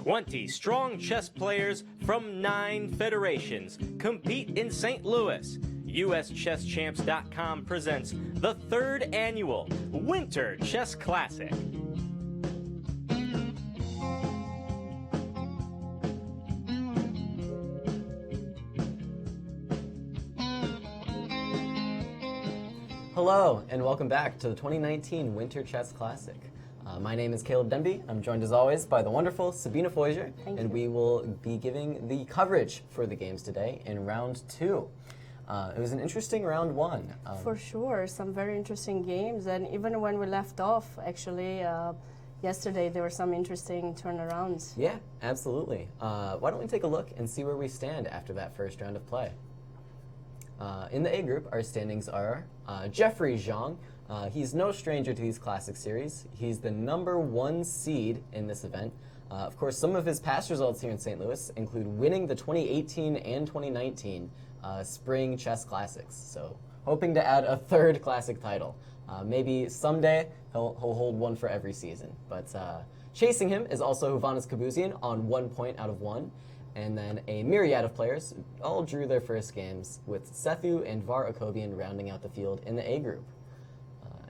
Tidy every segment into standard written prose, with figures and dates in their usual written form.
20 strong chess players from 9 federations compete in St. Louis. USChessChamps.com presents the 3rd annual Winter Chess Classic. Hello, and welcome back to the 2019 Winter Chess Classic. My name is Caleb Denby. I'm joined as always by the wonderful Sabina Foisor, and we will be giving the coverage for the games today in round 2. It was an interesting round 1. For sure, some very interesting games, and even when we left off, actually, yesterday there were some interesting turnarounds. Yeah, absolutely. Why don't we take a look and see where we stand after that first round of play. In the A group, our standings are Jeffrey Zhang. He's no stranger to these classic series. He's the #1 seed in this event. Of course, some of his past results here in St. Louis include winning the 2018 and 2019 Spring Chess Classics. So, hoping to add a 3rd classic title. Maybe someday he'll hold one for every season. But chasing him is also Hovhannes Kabuzian on 1 point out of 1. And then a myriad of players all drew their first games, with Sethu and Var Akobian rounding out the field in the A group.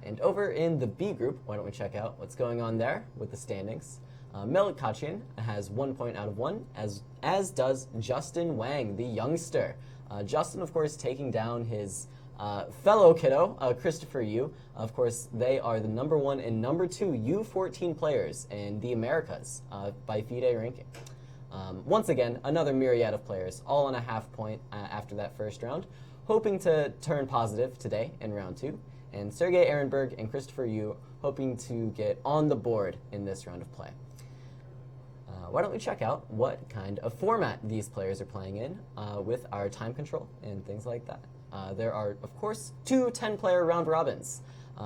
And over in the B group, why don't we check out what's going on there with the standings. Melik Kachin has 1 point out of 1, as does Justin Wang, the youngster. Justin, of course, taking down his fellow kiddo, Christopher Yu. Of course, they are the #1 and #2 U14 players in the Americas by FIDE ranking. Once again, another myriad of players, all on a half point after that first round, hoping to turn positive today in round 2. And Sergei Ehrenberg and Christopher Yu hoping to get on the board in this round of play. Why don't we check out what kind of format these players are playing in with our time control and things like that. There are, of course, 2 10-player round robins.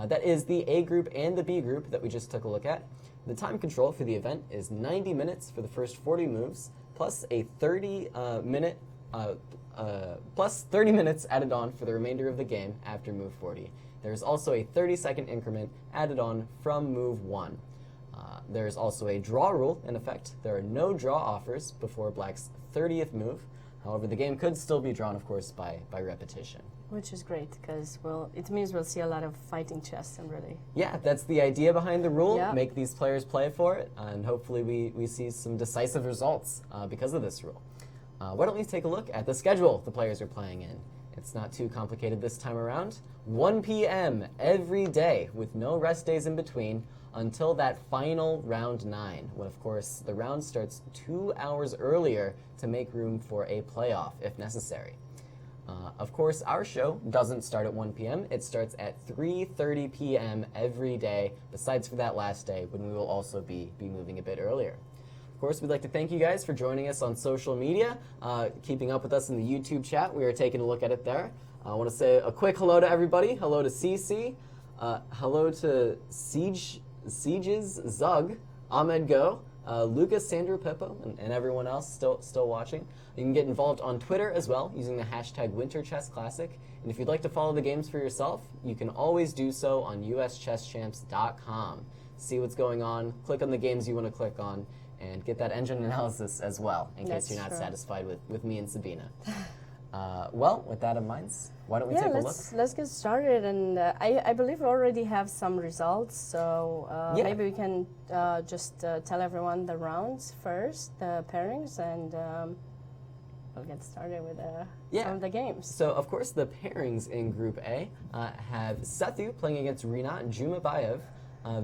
That is the A group and the B group that we just took a look at. The time control for the event is 90 minutes for the first 40 moves, plus a 30 minutes added on for the remainder of the game after move 40. There's also a 30-second increment added on from move 1. There's also a draw rule in effect. There are no draw offers before Black's 30th move. However, the game could still be drawn, of course, by repetition. Which is great, because it means we'll see a lot of fighting chess, and really. Yeah, that's the idea behind the rule. Yeah. Make these players play for it, and hopefully we see some decisive results because of this rule. Why don't we take a look at the schedule the players are playing in? It's not too complicated this time around. 1 p.m. every day with no rest days in between until that final round 9, when of course the round starts 2 hours earlier to make room for a playoff if necessary. Of course, our show doesn't start at 1 p.m. It starts at 3:30 p.m. every day, besides for that last day when we will also be moving a bit earlier. Of course, we'd like to thank you guys for joining us on social media, keeping up with us in the YouTube chat. We are taking a look at it there. I want to say a quick hello to everybody. Hello to CC. Hello to Sieges Zug, Ahmed Go, Lucas, Sandro Peppo, and everyone else still watching. You can get involved on Twitter as well using the hashtag Winter Chess Classic. And if you'd like to follow the games for yourself, you can always do so on USChessChamps.com. See what's going on, click on the games you want to click on, and get that engine analysis as well, in case you're not satisfied with me and Sabina. Well, with that in mind, why don't we take a look? Let's get started. And I believe we already have some results, so maybe we can just tell everyone the rounds first, the pairings, and we'll get started with some of the games. So, of course, the pairings in Group A have Sethu playing against Rinat Jumabayev,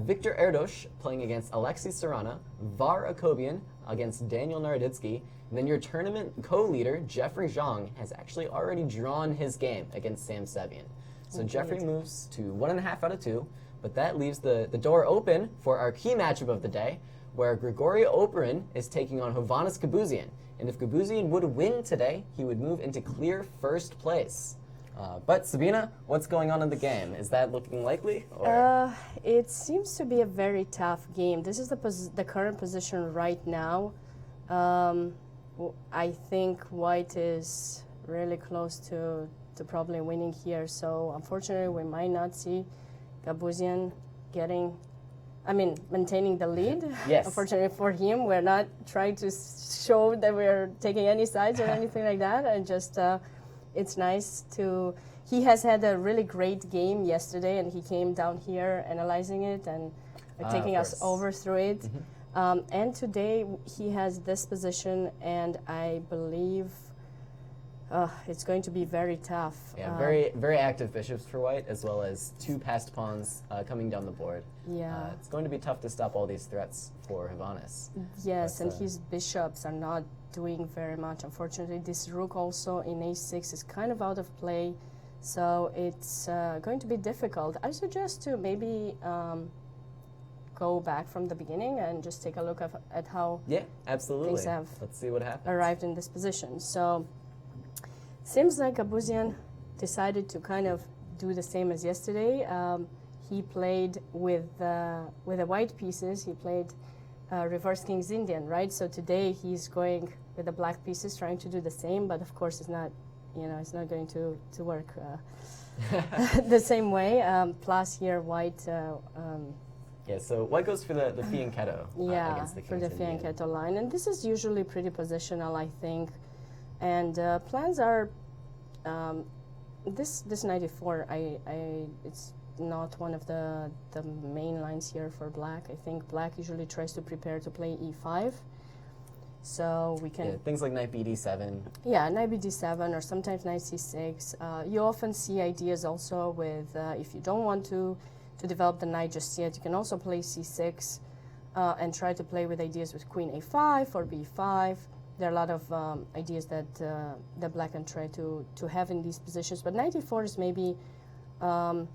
Victor Erdos playing against Alexei Sarana, Var Akobian against Daniel Naroditsky, and then your tournament co-leader, Jeffrey Zhang, has actually already drawn his game against Sam Sevian. So Jeffrey moves to 1.5 out of 2, but that leaves the door open for our key matchup of the day, where Grigory Oparin is taking on Hovhannes Kabuzian. And if Kabuzian would win today, he would move into clear first place. But Sabina, what's going on in the game? Is that looking likely? Or? It seems to be a very tough game. This is the current position right now. I think White is really close to probably winning here. So unfortunately, we might not see Kabuzian getting I mean, maintaining the lead. Yes. Unfortunately for him, we're not trying to show that we're taking any sides or anything like that. And just, it's nice to. He has had a really great game yesterday, and he came down here analyzing it and taking us over through it. Mm-hmm. And today he has this position, and I believe it's going to be very tough. Yeah, very active bishops for white, as well as 2 passed pawns coming down the board. Yeah. It's going to be tough to stop all these threats for Havanis. Yes, But, and his bishops are not doing very much. Unfortunately, this rook also in a6 is kind of out of play, so it's going to be difficult. I suggest to maybe go back from the beginning and just take a look at how Yeah, absolutely. things have Let's see what happens. arrived in this position. So seems like Abuzian decided to kind of do the same as yesterday. He played with the white pieces. He played reverse King's Indian, right? So today he's going with the black pieces, trying to do the same. But of course, it's not, it's not going to work the same way. Plus here, white. Yeah, so white goes for the fianchetto against the for the King's Indian. fianchetto line, and this is usually pretty positional, I think. And plans are this 94. It's not one of the main lines here for black. I think black usually tries to prepare to play e5, so we can things like knight bd7. Yeah, knight bd7 or sometimes knight c6. You often see ideas also with if you don't want to develop the knight just yet, you can also play c6 and try to play with ideas with queen a5 or b5. There are a lot of ideas that that black can try to have in these positions, but knight e4 is maybe an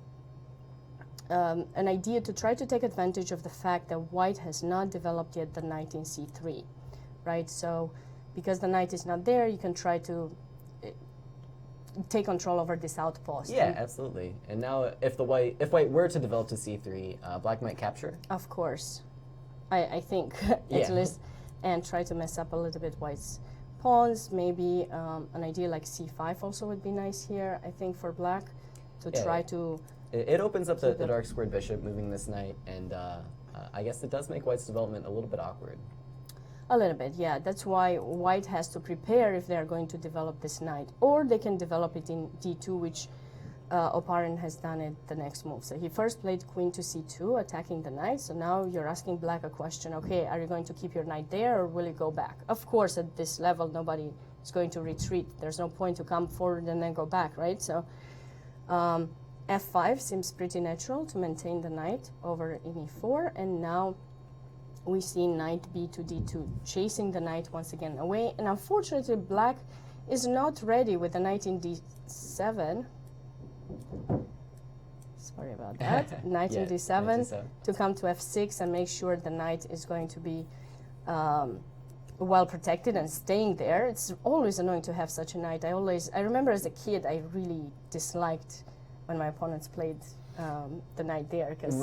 idea to try to take advantage of the fact that white has not developed yet the knight in c3, right? So because the knight is not there, you can try to take control over this outpost. Yeah, absolutely. And now if white were to develop to c3, black might capture. Of course, I think at least, and try to mess up a little bit white's pawns. Maybe an idea like c5 also would be nice here, I think, for black to try to. It opens up the dark squared bishop, moving this knight, and I guess it does make white's development a little bit awkward. A little bit, yeah. That's why white has to prepare if they're going to develop this knight. Or they can develop it in d2, which Oparin has done it the next move. So he first played queen to c2, attacking the knight. So now you're asking black a question, okay, are you going to keep your knight there or will you go back? Of course, at this level, nobody is going to retreat. There's no point to come forward and then go back, right? So f5 seems pretty natural to maintain the knight over in e4. And now we see knight b to d2, chasing the knight once again away. And unfortunately, black is not ready with the knight in d7. Sorry about that. Knight in d7 to come to f6 and make sure the knight is going to be well protected and staying there. It's always annoying to have such a knight. I remember as a kid, I really disliked when my opponents played the knight there, because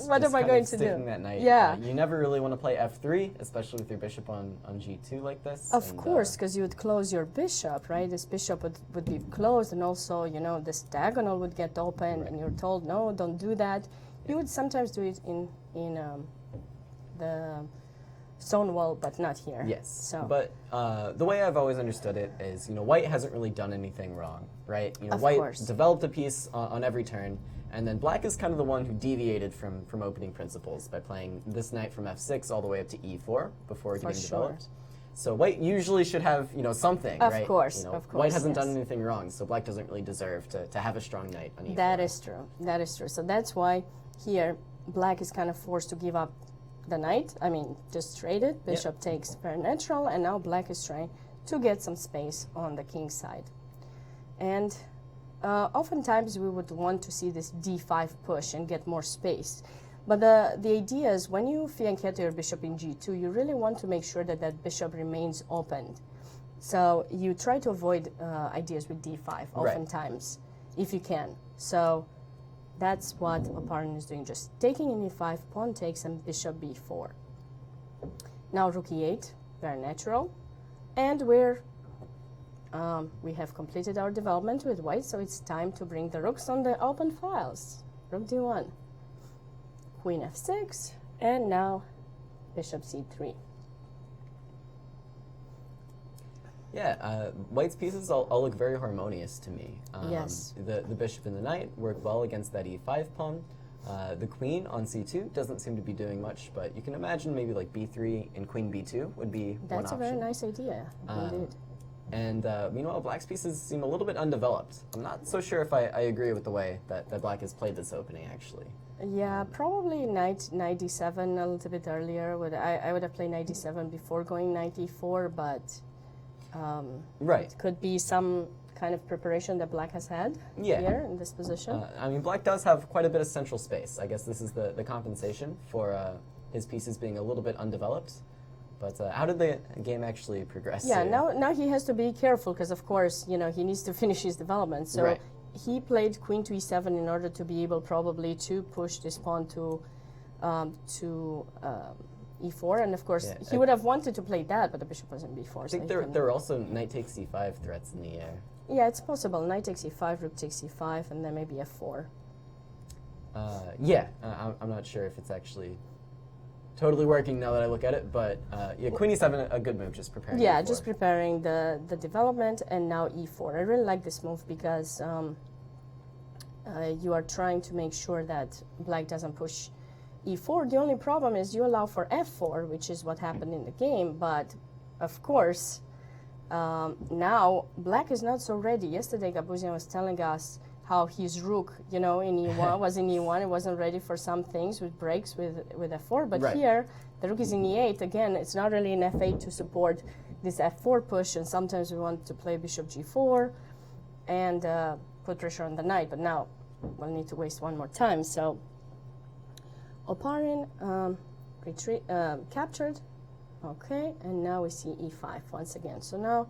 what am I going to do? That knight. Yeah. You never really want to play f3, especially with your bishop on g2 like this. Of course, because you would close your bishop, right? This bishop would be closed, and also, this diagonal would get open, and you're told, no, don't do that. You would sometimes do it in the stone wall, but not here. Yes. So. But the way I've always understood it is, white hasn't really done anything wrong, right? White developed a piece on every turn, and then black is kind of the one who deviated from opening principles by playing this knight from f6 all the way up to e4 before getting developed. So white usually should have, something, right? Of course, of course. White hasn't done anything wrong, so black doesn't really deserve to have a strong knight on e4. That is true. That is true. So that's why here black is kind of forced to give up the knight. I mean, just trade it. Bishop takes very natural, and now black is trying to get some space on the king's side. And oftentimes we would want to see this d5 push and get more space. But the idea is when you fianchetto your bishop in g2, you really want to make sure that that bishop remains open. So you try to avoid ideas with d5 oftentimes, if you can. So that's what Oparin is doing, just taking in e5, pawn takes, and bishop b4. Now rook e8, very natural. And we have completed our development with white, so it's time to bring the rooks on the open files. Rook d1, queen f6, And now, bishop c3. Yeah, white's pieces all look very harmonious to me. Yes. The bishop and the knight work well against that e5 pawn. The queen on c2 doesn't seem to be doing much, but you can imagine maybe like b3 and queen b2 would be one That's a option. very nice idea, indeed. And meanwhile, black's pieces seem a little bit undeveloped. I'm not so sure if I agree with the way that black has played this opening, actually. Yeah, probably knight d7 a little bit earlier. I would have played knight d7 before going knight e4, but Right. it could be some kind of preparation that black has had here in this position. I mean, black does have quite a bit of central space. I guess this is the compensation for his pieces being a little bit undeveloped. But how did the game actually progress? Yeah, here? now he has to be careful because, of course, you know, he needs to finish his development. So he played queen to e7 in order to be able probably to push this pawn to e4, and of course he would have wanted to play that, but the bishop was in b4. I think there are also knight takes c5 threats in the air. Yeah, it's possible. Knight takes e5, rook takes e5, and then maybe f4. I'm not sure if it's actually totally working now that I look at it, but yeah, queen e7 a good move, just preparing. Yeah, e4. just preparing the development, and now e4. I really like this move because you are trying to make sure that black doesn't push e4. The only problem is you allow for f4, which is what happened in the game, but of course now black is not so ready. Yesterday Gabuzian was telling us how his rook, you know, in e1 was in e1, it wasn't ready for some things with breaks with f4, but here the rook is in e8. Again, it's not really in f8 to support this f4 push, and sometimes we want to play bishop g4 and put pressure on the knight, but now we'll need to waste one more time. So Oparin captured. Okay, and now we see e5 once again. So now,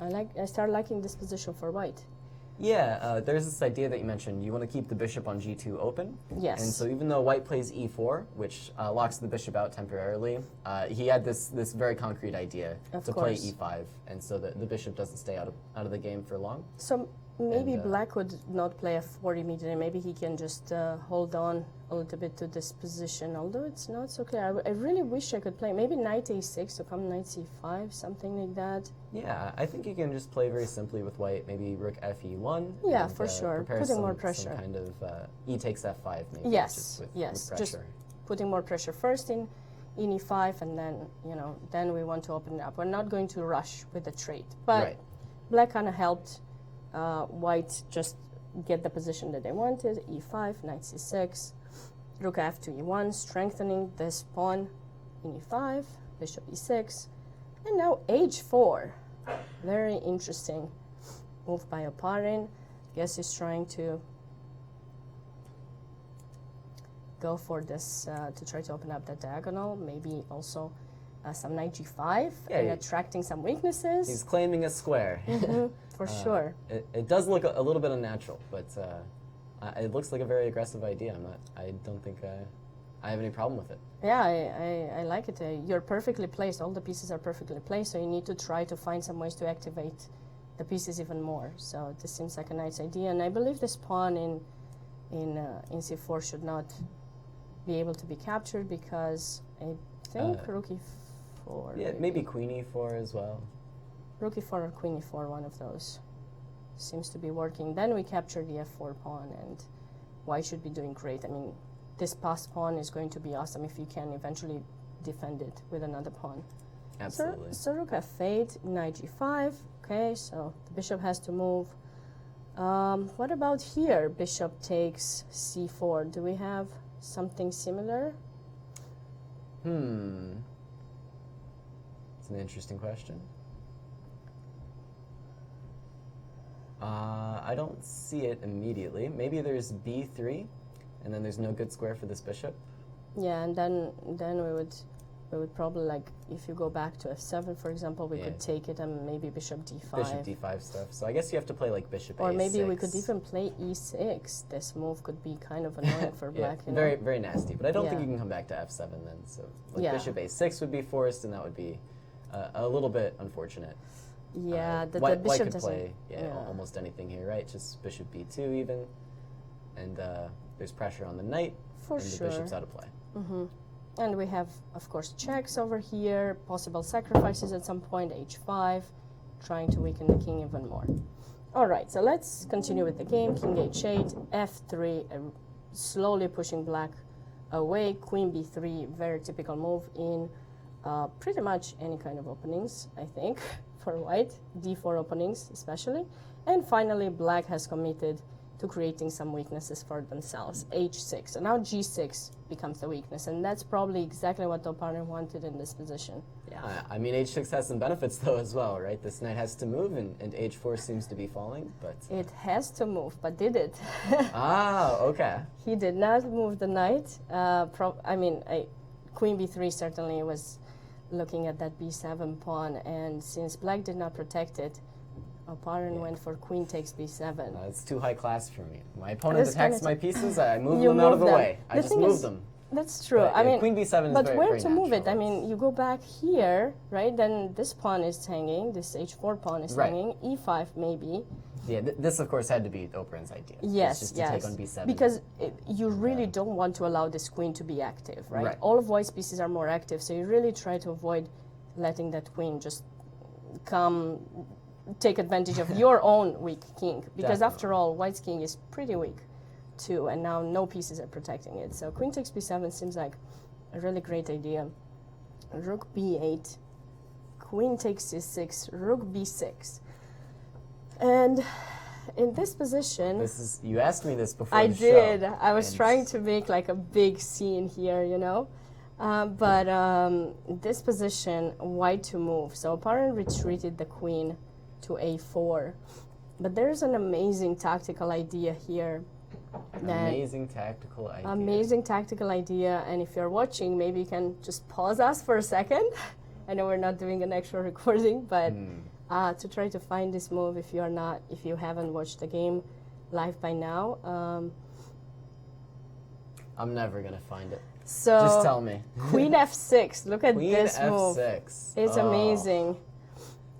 I start liking this position for white. Yeah, there's this idea that you mentioned. You want to keep the bishop on g2 open. Yes. And so even though white plays e4, which locks the bishop out temporarily, he had this very concrete idea to play e5, and so the bishop doesn't stay out of the game for long. So maybe black would not play f4 immediately. Maybe he can just hold on a little bit to this position, although it's not so clear. I really wish I could play maybe knight a6 to come knight c5, something like that. Yeah, I think you can just play very simply with white, maybe rook fe1. Yeah, and, for sure. Prepare Putting some, more pressure. Some kind of e takes f5 maybe. Yes, with just putting more pressure first in e5, and then, you know, then we want to open it up. We're not going to rush with the trade, but black kind of helped white just get the position that they wanted. e5, knight c6, rook f to e1, strengthening this pawn in e5, bishop e6, and now h4. Very interesting move by Oparin. Guess he's trying to go for this to try to open up the diagonal. Maybe also some knight g5 and attracting some weaknesses. He's claiming a square. For sure. It does look a little bit unnatural, but it looks like a very aggressive idea. I don't think I have any problem with it. Yeah, I like it. You're perfectly placed. All the pieces are perfectly placed, so you need to try to find some ways to activate the pieces even more. So this seems like a nice idea, and I believe this pawn in c4 should not be able to be captured because I think rook e4. Yeah, maybe queen e4 as well. Rook e4 or queen e4, one of those seems to be working. Then we capture the f4 pawn, and white should be doing great. I mean, this passed pawn is going to be awesome if you can eventually defend it with another pawn. Absolutely. So rook f8, knight g5. Okay, so the bishop has to move. What about here? Bishop takes c4. Do we have something similar? It's an interesting question. I don't see it immediately. Maybe there's b3, and then there's no good square for this bishop. Yeah, and then we would probably, like, if you go back to f7, for example, we could take it and maybe bishop d5. Bishop d5 stuff. So I guess you have to play like bishop a6. Or maybe we could even play e6. This move could be kind of annoying for black. You know? Very, very nasty. But I don't think you can come back to f7 then. So like bishop a6 would be forced, and that would be a little bit unfortunate. Yeah, the white bishop could doesn't play almost anything here, right? Just bishop b2 even, and there's pressure on the knight, For and sure. the bishop's out of play. And we have, of course, checks over here, possible sacrifices at some point, h5, trying to weaken the king even more. All right, so let's continue with the game. King h8, f3, slowly pushing black away. Queen b3, very typical move in pretty much any kind of openings, I think, for white, d4 openings especially. And finally, black has committed to creating some weaknesses for themselves, h6. And now g6 becomes the weakness, and that's probably exactly what the opponent wanted in this position. Yeah, I mean, h6 has some benefits, though, as well, right? This knight has to move, and h4 seems to be falling, but... It has to move, but did it? Okay. He did not move the knight. Queen b3 certainly was looking at that b7 pawn, and since black did not protect it, opponent went for queen takes b7. It's too high class for me. My opponent attacks my pieces, I move You them out of move the them. way. I The just thing move is, them. That's true. But, I mean, Queen b7 is but very, where very to move it? I natural. mean, you go back here, right? Then this pawn is hanging. This h4 pawn is Right. hanging. e5 maybe. Yeah, this, of course, had to be Operan's idea. Yes, It's just to yes. take on b7. Because you really don't want to allow this queen to be active, right? Right. All of white's pieces are more active, so you really try to avoid letting that queen just come take advantage of your own weak king. Because Definitely. after all, white's king is pretty weak too, and now no pieces are protecting it. So queen takes b7 seems like a really great idea. Rook b8, queen takes c6, rook b6. And in this position, You asked me this before I the did. show. I was and trying to make like a big scene here, you know. But this position, white to move. So opponent retreated the queen to a4. But there's an amazing tactical idea here. Amazing tactical idea. Amazing tactical idea. And if you're watching, maybe you can just pause us for a second. I know we're not doing an actual recording, but to try to find this move if you haven't watched the game live by now. I'm never going to find it. So Just tell me. Queen f6. Look at Queen this move. f6. It's amazing.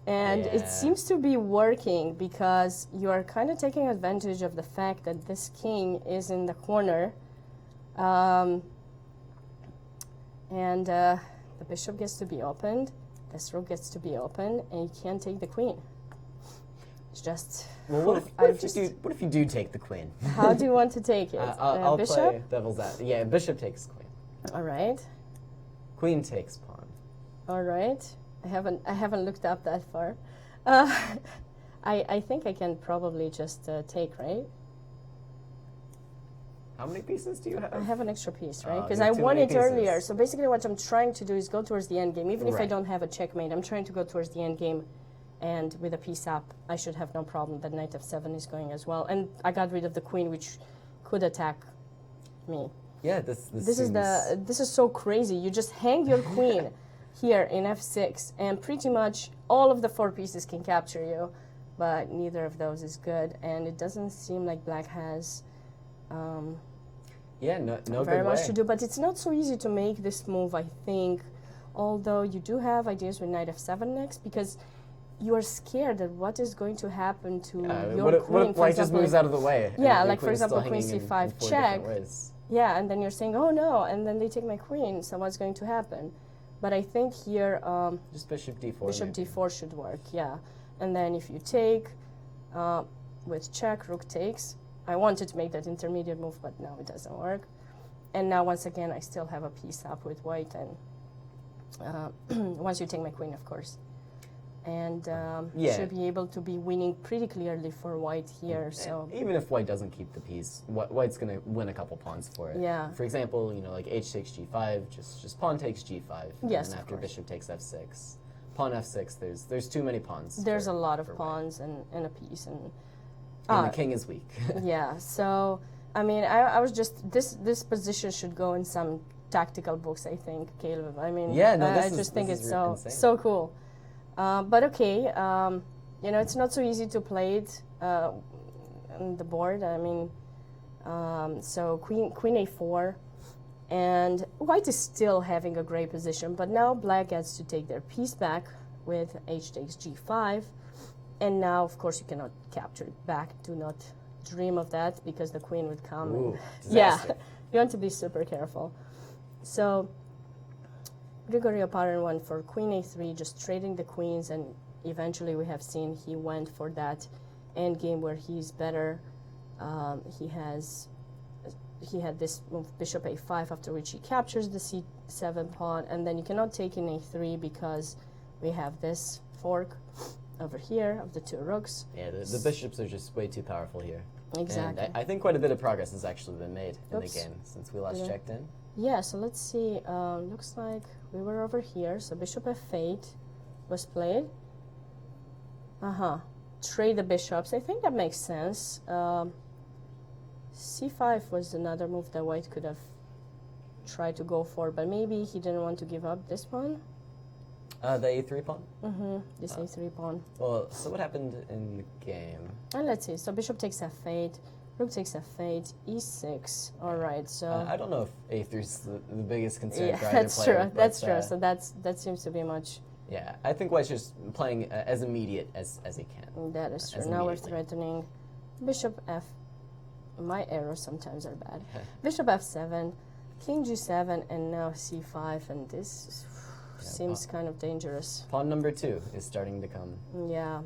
And Yeah. it seems to be working because you are kind of taking advantage of the fact that this king is in the corner. And the bishop gets to be opened. This rook gets to be opened, and you can't take the queen. It's just... Well, what if you do take the queen? How do you want to take it? I'll bishop? play devil's advocate. Yeah, bishop takes queen. All right. Queen takes pawn. All right. I haven't looked up that far. I think I can probably just take, right? How many pieces do you have? I have an extra piece, right? Oh, Because you I have too won many it earlier. pieces. So basically what I'm trying to do is go towards the end game. Even if I Right. don't have a checkmate, I'm trying to go towards the end game. And with a piece up, I should have no problem. The knight f7 is going as well. And I got rid of the queen, which could attack me. Yeah, this This is so crazy. You just hang your queen here in f6, and pretty much all of the 4 pieces can capture you, but neither of those is good. And it doesn't seem like black has no very good much way. to do. But it's not so easy to make this move, I think. Although you do have ideas with knight f7 next, because you are scared that what is going to happen to your what queen. if For white just example, moves out of the way? and yeah, your like for queen is still example, queen hanging in c5 4 check. different ways. Yeah, and then you're saying, oh no, and then they take my queen, so what's going to happen? But I think here, Just bishop d4. bishop maybe. d4 should work, yeah. And then if you take with check, rook takes. I wanted to make that intermediate move, but no, it doesn't work. And now, once again, I still have a piece up with white, and once you take my queen, of course. And should be able to be winning pretty clearly for white here. So even if white doesn't keep the piece, white's going to win a couple pawns for it. Yeah. For example, like h6, g5, just pawn takes g5. Yes, and then of after course. bishop takes f6. Pawn f6, there's too many pawns. There's for- a lot of for white. pawns and a piece. And the king is weak. Yeah, so I mean, I was just this position should go in some tactical books, I think, Caleb. I mean, Yeah, no, I this just is- think this it's is so insane. so cool. But okay, it's not so easy to play it on the board. I mean, so queen a4, and white is still having a great position, but now black gets to take their piece back with h takes g5. And now, of course, you cannot capture it back. Do not dream of that because the queen would come. Ooh, Yeah, disaster. you want to be super careful. So Grigory Oparin went for queen a3, just trading the queens, and eventually we have seen he went for that endgame where he's better. He had this move bishop a5, after which he captures the c7 pawn, and then you cannot take in a3 because we have this fork over here of the two rooks. Yeah, the bishops are just way too powerful here. Exactly. And I think quite a bit of progress has actually been made in the Oops. game since we last checked in. Yeah, so let's see. Looks like we were over here. So bishop f8 was played. Trade the bishops. I think that makes sense. c5 was another move that white could have tried to go for, but maybe he didn't want to give up this pawn. The a3 pawn? This a3 pawn. Well, so what happened in the game? And let's see. So bishop takes f8, rook takes f8, e6. All right. So I don't know if a3 is the biggest concern yeah, for either that's player. true. That's but, true. So that seems to be much. Yeah, I think White's just playing as immediate as he can. That is true. As Now we're immediately. threatening bishop f. My arrows sometimes are bad. Bishop f7, king g7, and now c5, and this seems kind of dangerous. Pawn number 2 is starting to come. Yeah.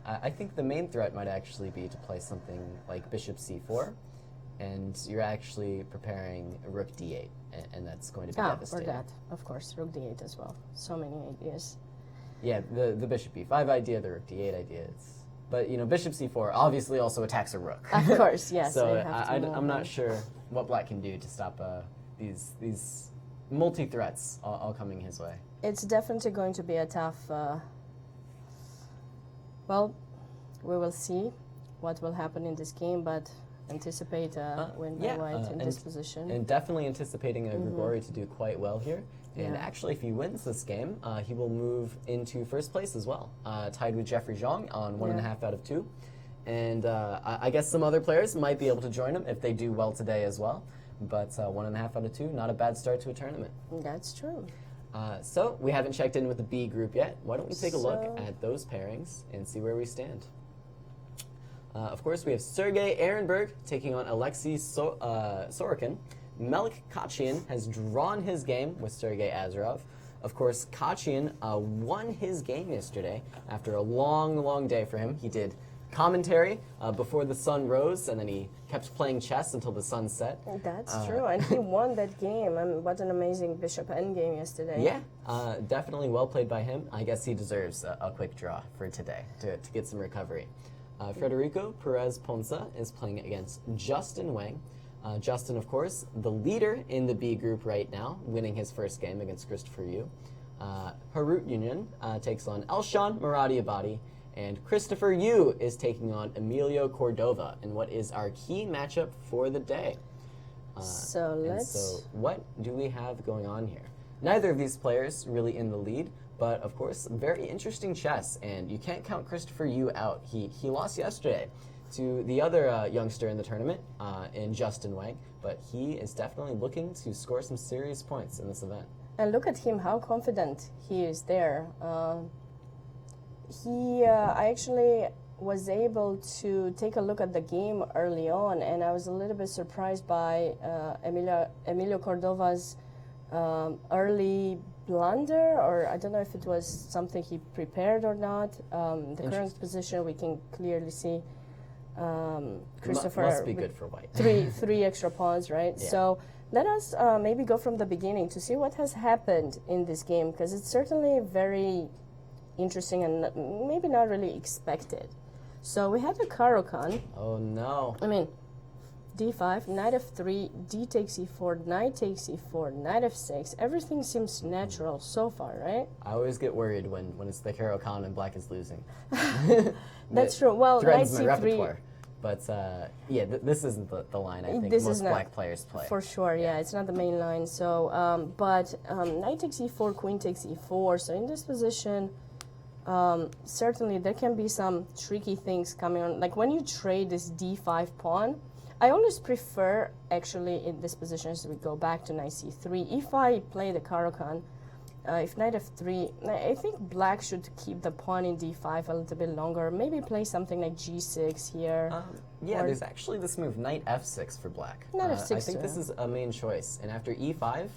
I think the main threat might actually be to play something like bishop c4, and you're actually preparing rook d8, and that's going to be Or devastating. that, of course, rook d8 as well. So many ideas. Yeah, the bishop e5 idea, the rook d8 idea. But, you know, bishop c4 obviously also attacks a rook. Of course, yes. So you have to move I'm not on. sure what black can do to stop these multi-threats all coming his way. It's definitely going to be a tough. Well, we will see what will happen in this game, but anticipate a win by white in this position. And definitely anticipating Grigori to do quite well here. And Yeah. actually, if he wins this game, he will move into first place as well, tied with Jeffrey Zhang on 1.5 out of 2. And I guess some other players might be able to join him if they do well today as well. But 1.5 out of 2, not a bad start to a tournament. That's true. So we haven't checked in with the B group yet. Why don't we take a look So- at those pairings and see where we stand? Of course, we have Sergei Ehrenberg taking on Alexei Sorokin. Melik Kachin has drawn his game with Sergei Azarov. Of course, Kachin won his game yesterday after a long, long day for him. He did commentary before the sun rose, and then he kept playing chess until the sun set. That's true, and he won that game. What an amazing bishop endgame yesterday. Yeah, definitely well played by him. I guess he deserves a quick draw for today to get some recovery. Federico Perez Ponce is playing against Justin Wang. Justin, of course, the leader in the B group right now, winning his first game against Christopher Yu. Harut Union takes on Elshan Muradiabadi, and Christopher Yu is taking on Emilio Cordova in what is our key matchup for the day. So So what do we have going on here? Neither of these players really in the lead, but of course, very interesting chess, and you can't count Christopher Yu out. He lost yesterday to the other youngster in the tournament, in Justin Wang, but he is definitely looking to score some serious points in this event. And look at him, how confident he is there. I actually was able to take a look at the game early on, and I was a little bit surprised by Emilio Cordova's early blunder, or I don't know if it was something he prepared or not. The current position, we can clearly see Christopher Must be good for white. three extra pawns, right? Yeah. So let us maybe go from the beginning to see what has happened in this game, because it's certainly very interesting and maybe not really expected. So we had a Caro-Kann. Oh no. I mean, d5, knight f3, d takes e4, knight takes e4, knight f6. Everything seems natural so far, right? I always get worried when it's the Caro-Kann and black is losing. That's true. Well, knight threatens my c3 repertoire. But yeah, this isn't the line I think This most is not- black players play. for sure. Yeah, it's not the main line. So, but knight takes e4, queen takes e4. So in this position, certainly there can be some tricky things coming on. Like when you trade this d5 pawn, I always prefer, actually, in this position, as we go back to knight c3, if I play the Caro-Kann, if knight f3, I think black should keep the pawn in d5 a little bit longer. Maybe play something like g6 here. Yeah, there's actually this move, knight f6 for black. Knight f6 I think this is a main choice. And after e5,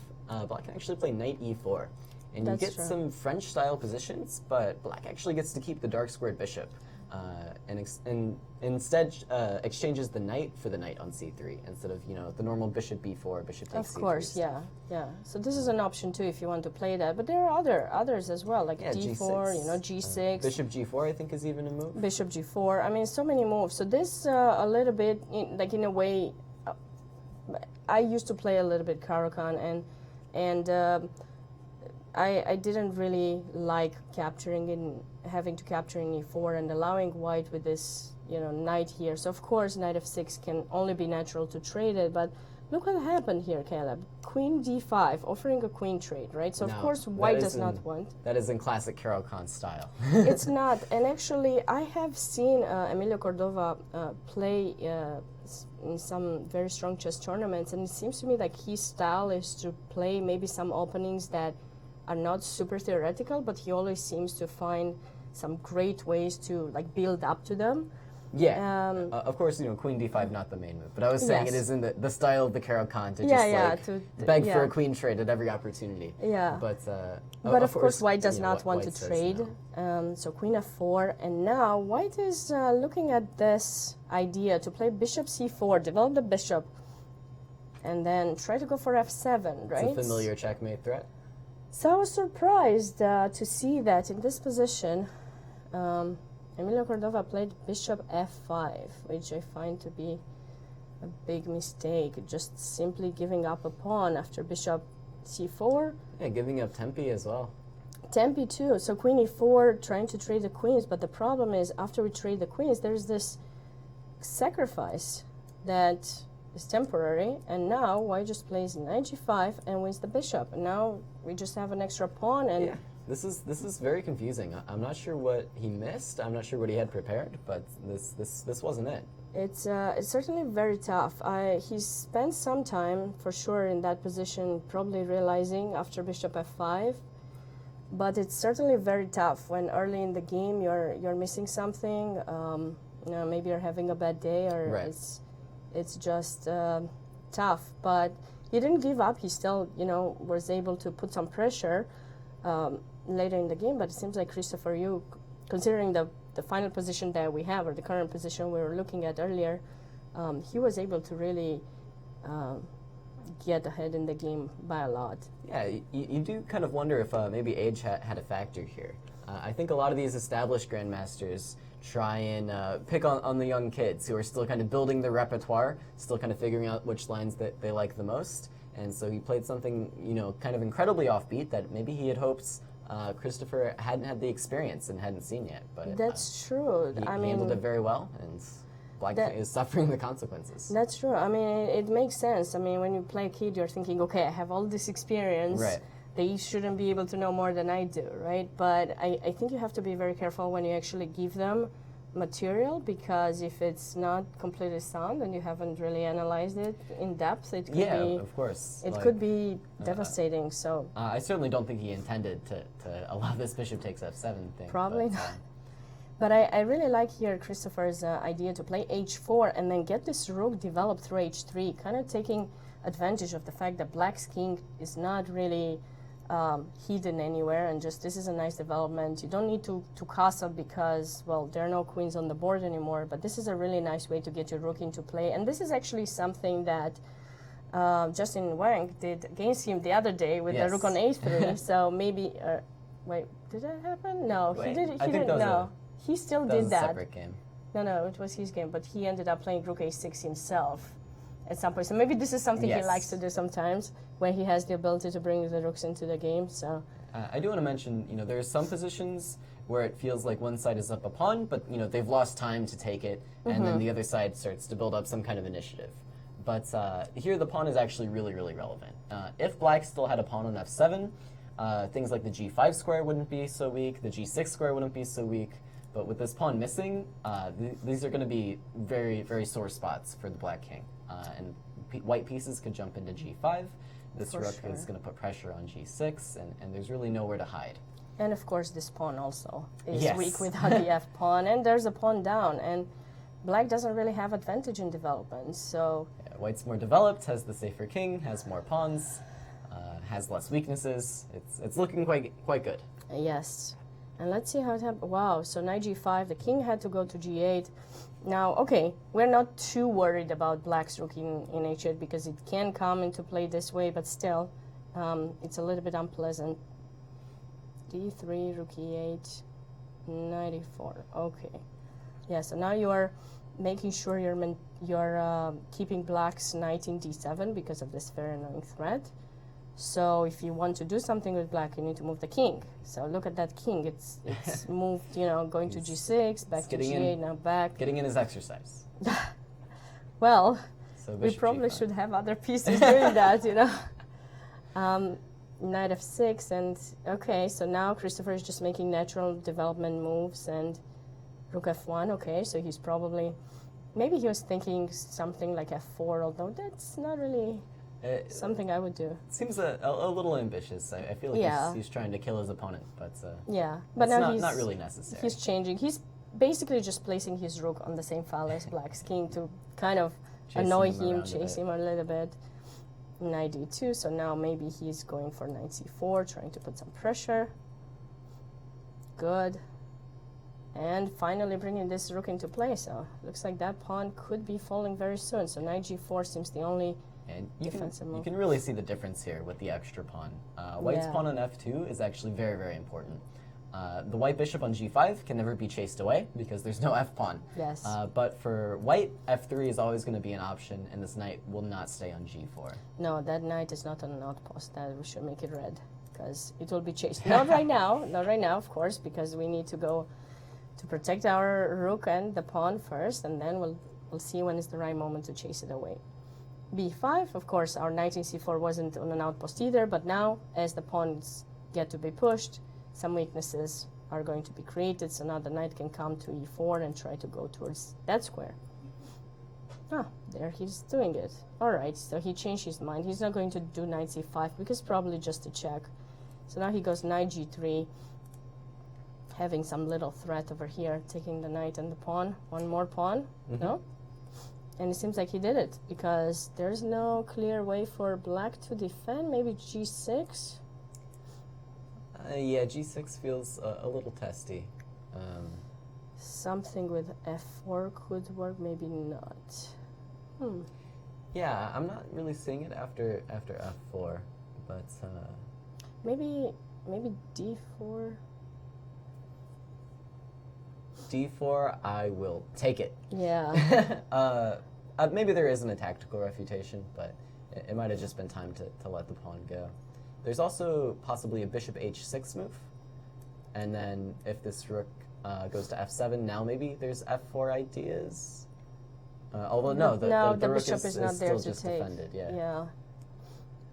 black can actually play knight e4. And you get some French-style positions, but black actually gets to keep the dark-squared bishop. And instead exchanges the knight for the knight on c3 instead of the normal bishop b4, bishop takes c3. Of course, yeah. So this is an option too if you want to play that, but there are others as well, like d4, G6. G6. Bishop g4 I think is even a move. Bishop g4. I mean, so many moves. So this a little bit in a way. I used to play a little bit Caro-Kann, and I didn't really like having to capture in e4 and allowing white with this, knight here. So of course, knight f6 can only be natural to trade it, but look what happened here, Caleb. Queen d5, offering a queen trade, right? So of course, white does not want. That is in classic Caro-Kann style. It's not, and actually, I have seen Emilio Cordova play in some very strong chess tournaments, and it seems to me like his style is to play maybe some openings that are not super theoretical, but he always seems to find some great ways to build up to them. Yeah, of course, queen d5 not the main move, but I was saying it is in the style of the Caro-Kann to beg for a queen trade at every opportunity. Yeah, but of course white does not want to trade. No. So queen f4, and now white is looking at this idea to play bishop c4, develop the bishop, and then try to go for f7, right? It's a familiar checkmate threat. So I was surprised to see that in this position, Emilio Cordova played bishop f5, which I find to be a big mistake, just simply giving up a pawn after bishop c4. Yeah, giving up tempi as well. Tempi too, so queen e4, trying to trade the queens, but the problem is after we trade the queens, there's this sacrifice that is temporary, and now white just plays knight g5 and wins the bishop, and now we just have an extra pawn. And yeah, this is very confusing. I'm not sure what he missed. I'm not sure what he had prepared, but this wasn't it. It's certainly very tough. He spent some time for sure in that position, probably realizing after bishop f5. But it's certainly very tough when early in the game you're missing something. Maybe you're having a bad day, or it's just tough. But he didn't give up. He still, was able to put some pressure later in the game. But it seems like Christopher, you, considering the final position that we have, or the current position we were looking at earlier, he was able to really get ahead in the game by a lot. Yeah, you do kind of wonder if maybe age had a factor here. I think a lot of these established grandmasters try and pick on the young kids who are still kind of building their repertoire, still kind of figuring out which lines that they like the most. And so he played something, kind of incredibly offbeat that maybe he had hoped Christopher hadn't had the experience and hadn't seen yet. But that's true. He handled it very well, and Black is suffering the consequences. That's true. I mean, it makes sense. I mean, when you play a kid, you're thinking, okay, I have all this experience. Right. They shouldn't be able to know more than I do, right? But I think you have to be very careful when you actually give them material, because if it's not completely sound and you haven't really analyzed it in depth, it could be, of course, it could be devastating. So I certainly don't think he intended to allow this bishop takes f7 thing. Probably not. But I really like here Christopher's idea to play h4 and then get this rook developed through h3, kind of taking advantage of the fact that Black's king is not really hidden anywhere, and just this is a nice development. You don't need to castle because, well, there are no queens on the board anymore, but this is a really nice way to get your rook into play. And this is actually something that Justin Wang did against him the other day with the rook on a3. So maybe, wait, did that happen? No, he didn't. He didn't. No, he still did that. A separate game. No, it was his game, but he ended up playing rook a6 himself at some point. So maybe this is something he likes to do sometimes when he has the ability to bring the rooks into the game. So I do want to mention, there are some positions where it feels like one side is up a pawn, but they've lost time to take it, and then the other side starts to build up some kind of initiative. But here the pawn is actually really, really relevant. If Black still had a pawn on f7, things like the g5 square wouldn't be so weak, the g6 square wouldn't be so weak. But with this pawn missing, these are going to be very, very sore spots for the Black king. And white pieces could jump into g5, This For rook sure. is going to put pressure on g6, and there's really nowhere to hide. And of course, this pawn also is Yes. weak without the f pawn, and there's a pawn down, and black doesn't really have advantage in development. So Yeah, white's more developed, has the safer king, has more pawns, has less weaknesses. It's looking quite good. yes, and let's see how it happens. Wow, so knight g5, the king had to go to g8. Now, okay, we're not too worried about black's rook in h8 because it can come into play this way, but still, it's a little bit unpleasant. d3, rook e8, knight e4. Okay, yeah. So now you are making sure you're keeping black's knight in d7 because of this very annoying threat. So if you want to do something with black, you need to move the king. So look at that king. It's moved, going to g6, back to g8, now back. Getting in his exercise. Well, So we bishop probably g5. should have other pieces doing that, Knight f6, and okay, so now Christopher is just making natural development moves, and rook f1, okay, so he's probably, maybe he was thinking something like f4, although that's not really something I would do. Seems a little ambitious. I feel like Yeah. he's trying to kill his opponent, but Yeah, but it's now not really necessary. he's changing. He's basically just placing his rook on the same file as black's king to kind of Chasing annoy him him, around a chase bit. him a little bit. Knight d2, so now maybe he's going for knight c4, trying to put some pressure. Good. And finally bringing this rook into play, so looks like that pawn could be falling very soon. So knight g4 seems the only And you defensive can, move. you can really see the difference here with the extra pawn. White's Yeah. pawn on f2 is actually very, very important. The white bishop on g5 can never be chased away because there's no f-pawn. Yes. But for white, f3 is always going to be an option, and this knight will not stay on g4. No, that knight is not on an outpost. That we should make it red because it will be chased. Not right now, not right now, of course, because we need to go to protect our rook and the pawn first, and then we'll see when is the right moment to chase it away. b5, of course, our knight in c4 wasn't on an outpost either, but now as the pawns get to be pushed, some weaknesses are going to be created, so now the knight can come to e4 and try to go towards that square. Ah, there he's doing it. Alright, so he changed his mind. He's not going to do knight c5 because probably just a check. So now he goes knight g3, having some little threat over here, taking the knight and the pawn. One more pawn, no? And it seems like he did it because there's no clear way for black to defend. Maybe g6? Yeah, g6 feels a little testy. Something with f4 could work, maybe not. Yeah, I'm not really seeing it after f4, but Maybe d4? d4, I will take it. Yeah. Maybe there isn't a tactical refutation, but it might have just been time to let the pawn go. There's also possibly a bishop h6 move, and then if this rook goes to f7, now maybe there's f4 ideas. Although no, the rook bishop is not there still to just take. defended. Yeah. Yeah.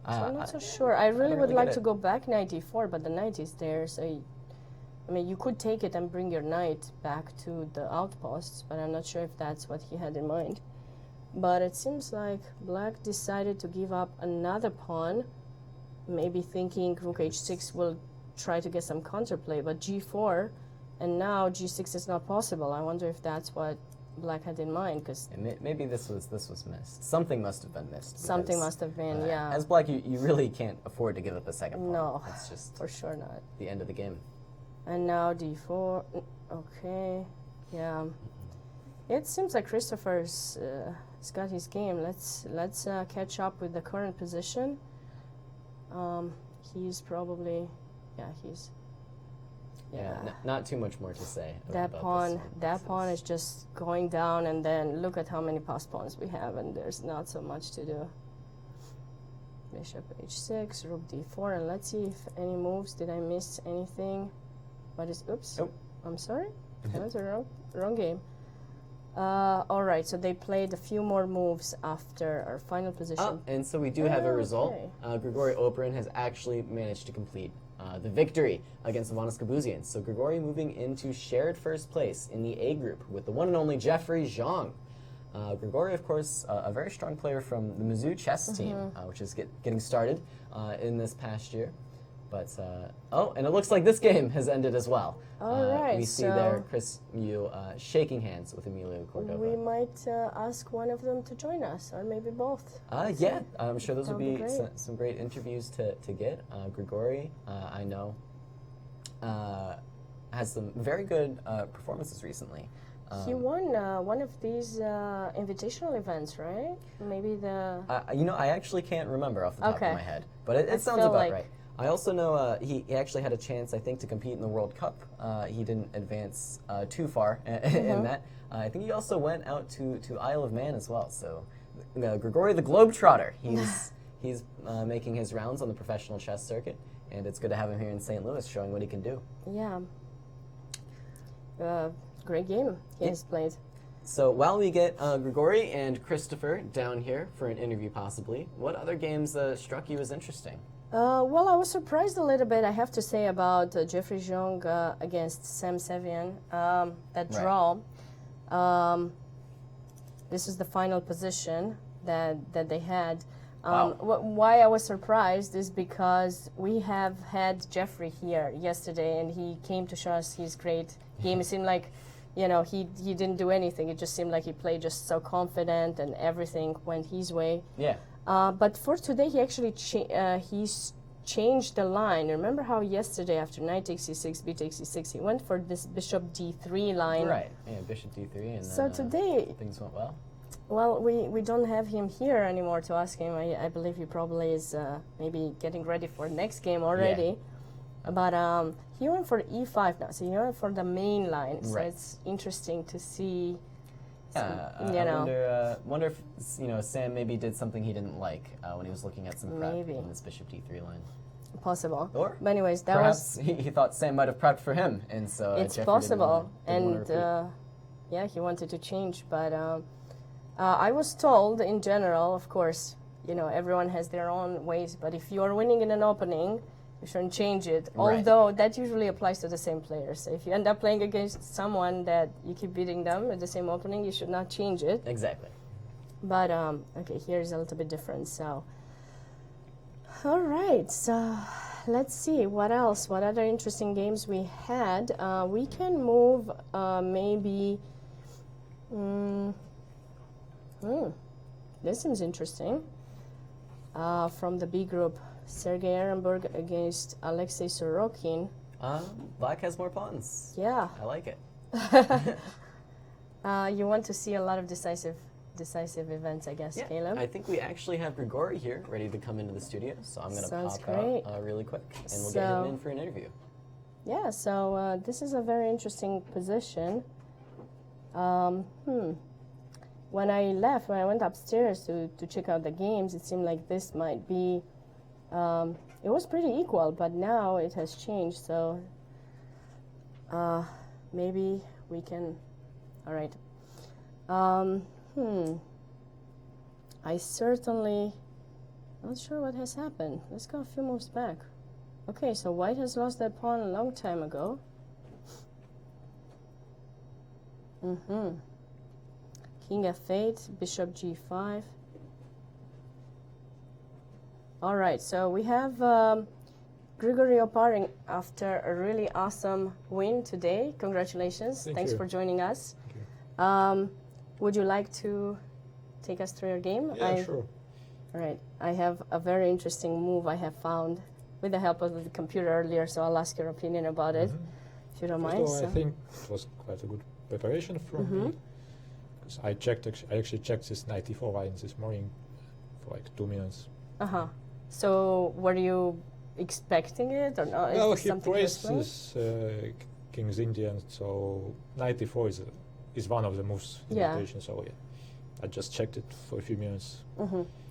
So I'm not so I- sure. I really don't would really like get to it. go back knight d4, but the knight is there, so I mean, you could take it and bring your knight back to the outposts, but I'm not sure if that's what he had in mind. But it seems like black decided to give up another pawn, maybe thinking rook h6 will try to get some counterplay, but g4, and now g6 is not possible. I wonder if that's what black had in mind, because And maybe this was missed. Something must have been missed. something because, must have been, yeah. As black, you really can't afford to give up a second pawn. No, It's just for sure not. the end of the game. And now d4. Okay, yeah. It seems like Christopher's has got his game. Let's catch up with the current position. He's probably, yeah. Not too much more to say. That about pawn, this one. that pawn is just going down, and then look at how many passed pawns we have, and there's not so much to do. Bishop h6, rook d4, and let's see if any moves. Did I miss anything? What is? Oops. Nope. I'm sorry. That was a wrong game. All right. So they played a few more moves after our final position. And so we do have a result. Okay. Grigory Operin has actually managed to complete the victory against Ivanis Kabuzian. So Grigory moving into shared first place in the A group with the one and only Jeffrey Zhang. Grigori, of course, a very strong player from the Mizzou chess team, which is getting started in this past year. But, oh, and it looks like this game has ended as well. All right, we see there Chris Mew shaking hands with Emilio Cordova. We might ask one of them to join us, or maybe both. Yeah, I'm sure those would be great. some great interviews to get. Grigori, I know, has some very good performances recently. He won one of these invitational events, right? Maybe the... You know, I actually can't remember off the top of my head, but it sounds feel about like- right. I also know he actually had a chance, I think, to compete in the World Cup. He didn't advance too far in that. I think he also went out to Isle of Man as well. So, Grigori the Globetrotter, he's making his rounds on the professional chess circuit, and it's good to have him here in St. Louis showing what he can do. Yeah. Great game he has played. So while we get Grigori and Christopher down here for an interview possibly, what other games struck you as interesting? Well, I was surprised a little bit, I have to say, about Jeffrey Zhong against Sam Sevian. That draw. This is the final position that they had. Wow. Why I was surprised is because we have had Jeffrey here yesterday, and he came to show us his great game. It seemed like, you know, he didn't do anything. It just seemed like he played just so confident, and everything went his way. Yeah. But for today, he actually he's changed the line. Remember how yesterday after knight takes c6, b takes c6, he went for this bishop d3 line. Right. Yeah, bishop d3, and so then, today, things went well. well, we don't have him here anymore to ask him. I believe he probably is maybe getting ready for next game already. Yeah. But he went for e5 now, so he went for the main line. So it's interesting to see. I wonder if Sam maybe did something he didn't like when he was looking at some prep in this bishop d3 line. Possible. Or but anyways, that perhaps was he thought Sam might have prepped for him, and so it's Jeffrey possible. didn't And yeah, he wanted to change, but I was told in general, of course, you know, everyone has their own ways. But if you are winning in an opening, you shouldn't change it. Right. Although that usually applies to the same players. So if you end up playing against someone that you keep beating them at the same opening, you should not change it. Exactly. But okay, here's a little bit different. So, all right. So let's see what else. What other interesting games we had? We can move maybe. This seems interesting. From the B group. Sergei Ehrenberg against Alexei Sorokin. Black has more pawns. Yeah. I like it. You want to see a lot of decisive events, I guess, Caleb. I think we actually have Grigori here ready to come into the studio, so I'm going to pop out really quick, and we'll get him in for an interview. Yeah, so this is a very interesting position. When I went upstairs to check out the games, it seemed like this might be it was pretty equal, but now it has changed, so maybe we can... All right. I certainly... Not sure what has happened. Let's go a few moves back. Okay, so White has lost that pawn a long time ago. King f8, bishop g5. All right, so we have Grigory Oparin after a really awesome win today. Congratulations. Thanks for joining us. Thank you. Would you like to take us through your game? Yeah, sure. All right. I have a very interesting move I have found with the help of the computer earlier, so I'll ask your opinion about it, if you don't mind. I think it was quite a good preparation from me, because I actually checked this knight e4 line this morning for like 2 minutes. So were you expecting it or not? Well, he praised this King's Indian, so knight e4 is one of the moves in rotation. So yeah, I just checked it for a few minutes.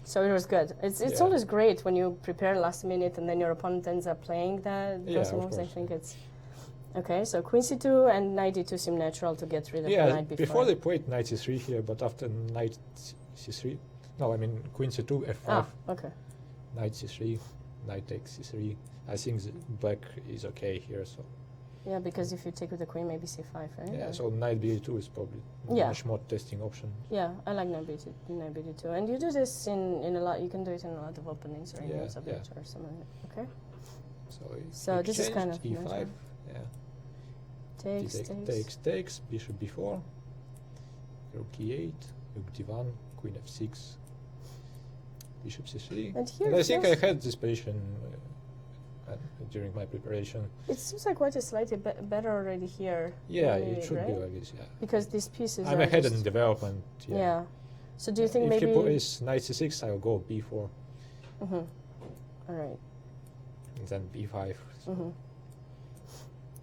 So it was good. It's always great when you prepare last minute and then your opponent ends up playing those moves. I think it's okay. So queen c2 and knight d2 seem natural to get rid of the knight before. Before they played knight c3 here, but after knight c3, no, I mean queen c2 f5. Okay. Knight c3, knight takes c3. I think the black is okay here, so Yeah, because if you take with the queen, maybe c5, right? Yeah, Or- so knight b2 is probably Yeah. much more testing option. Yeah, I like knight b2, and you do this in a lot. You can do it in a lot of openings, or Yeah, in a bit or something. Okay. So, This is kind exchange, of e5. nice, Yeah. Takes. Bishop b4, rook e8, rook d1, queen f6, bishop c3. And here And I it think I feels- had this position during my preparation. It seems like white is slightly better already here. Yeah, than it should right? be like this. Yeah. Because these pieces. I'm are ahead just- in development. Yeah. Yeah. So do you think if maybe? he plays knight c6, I'll go b4 Mhm. All right. and then b5. So Mhm.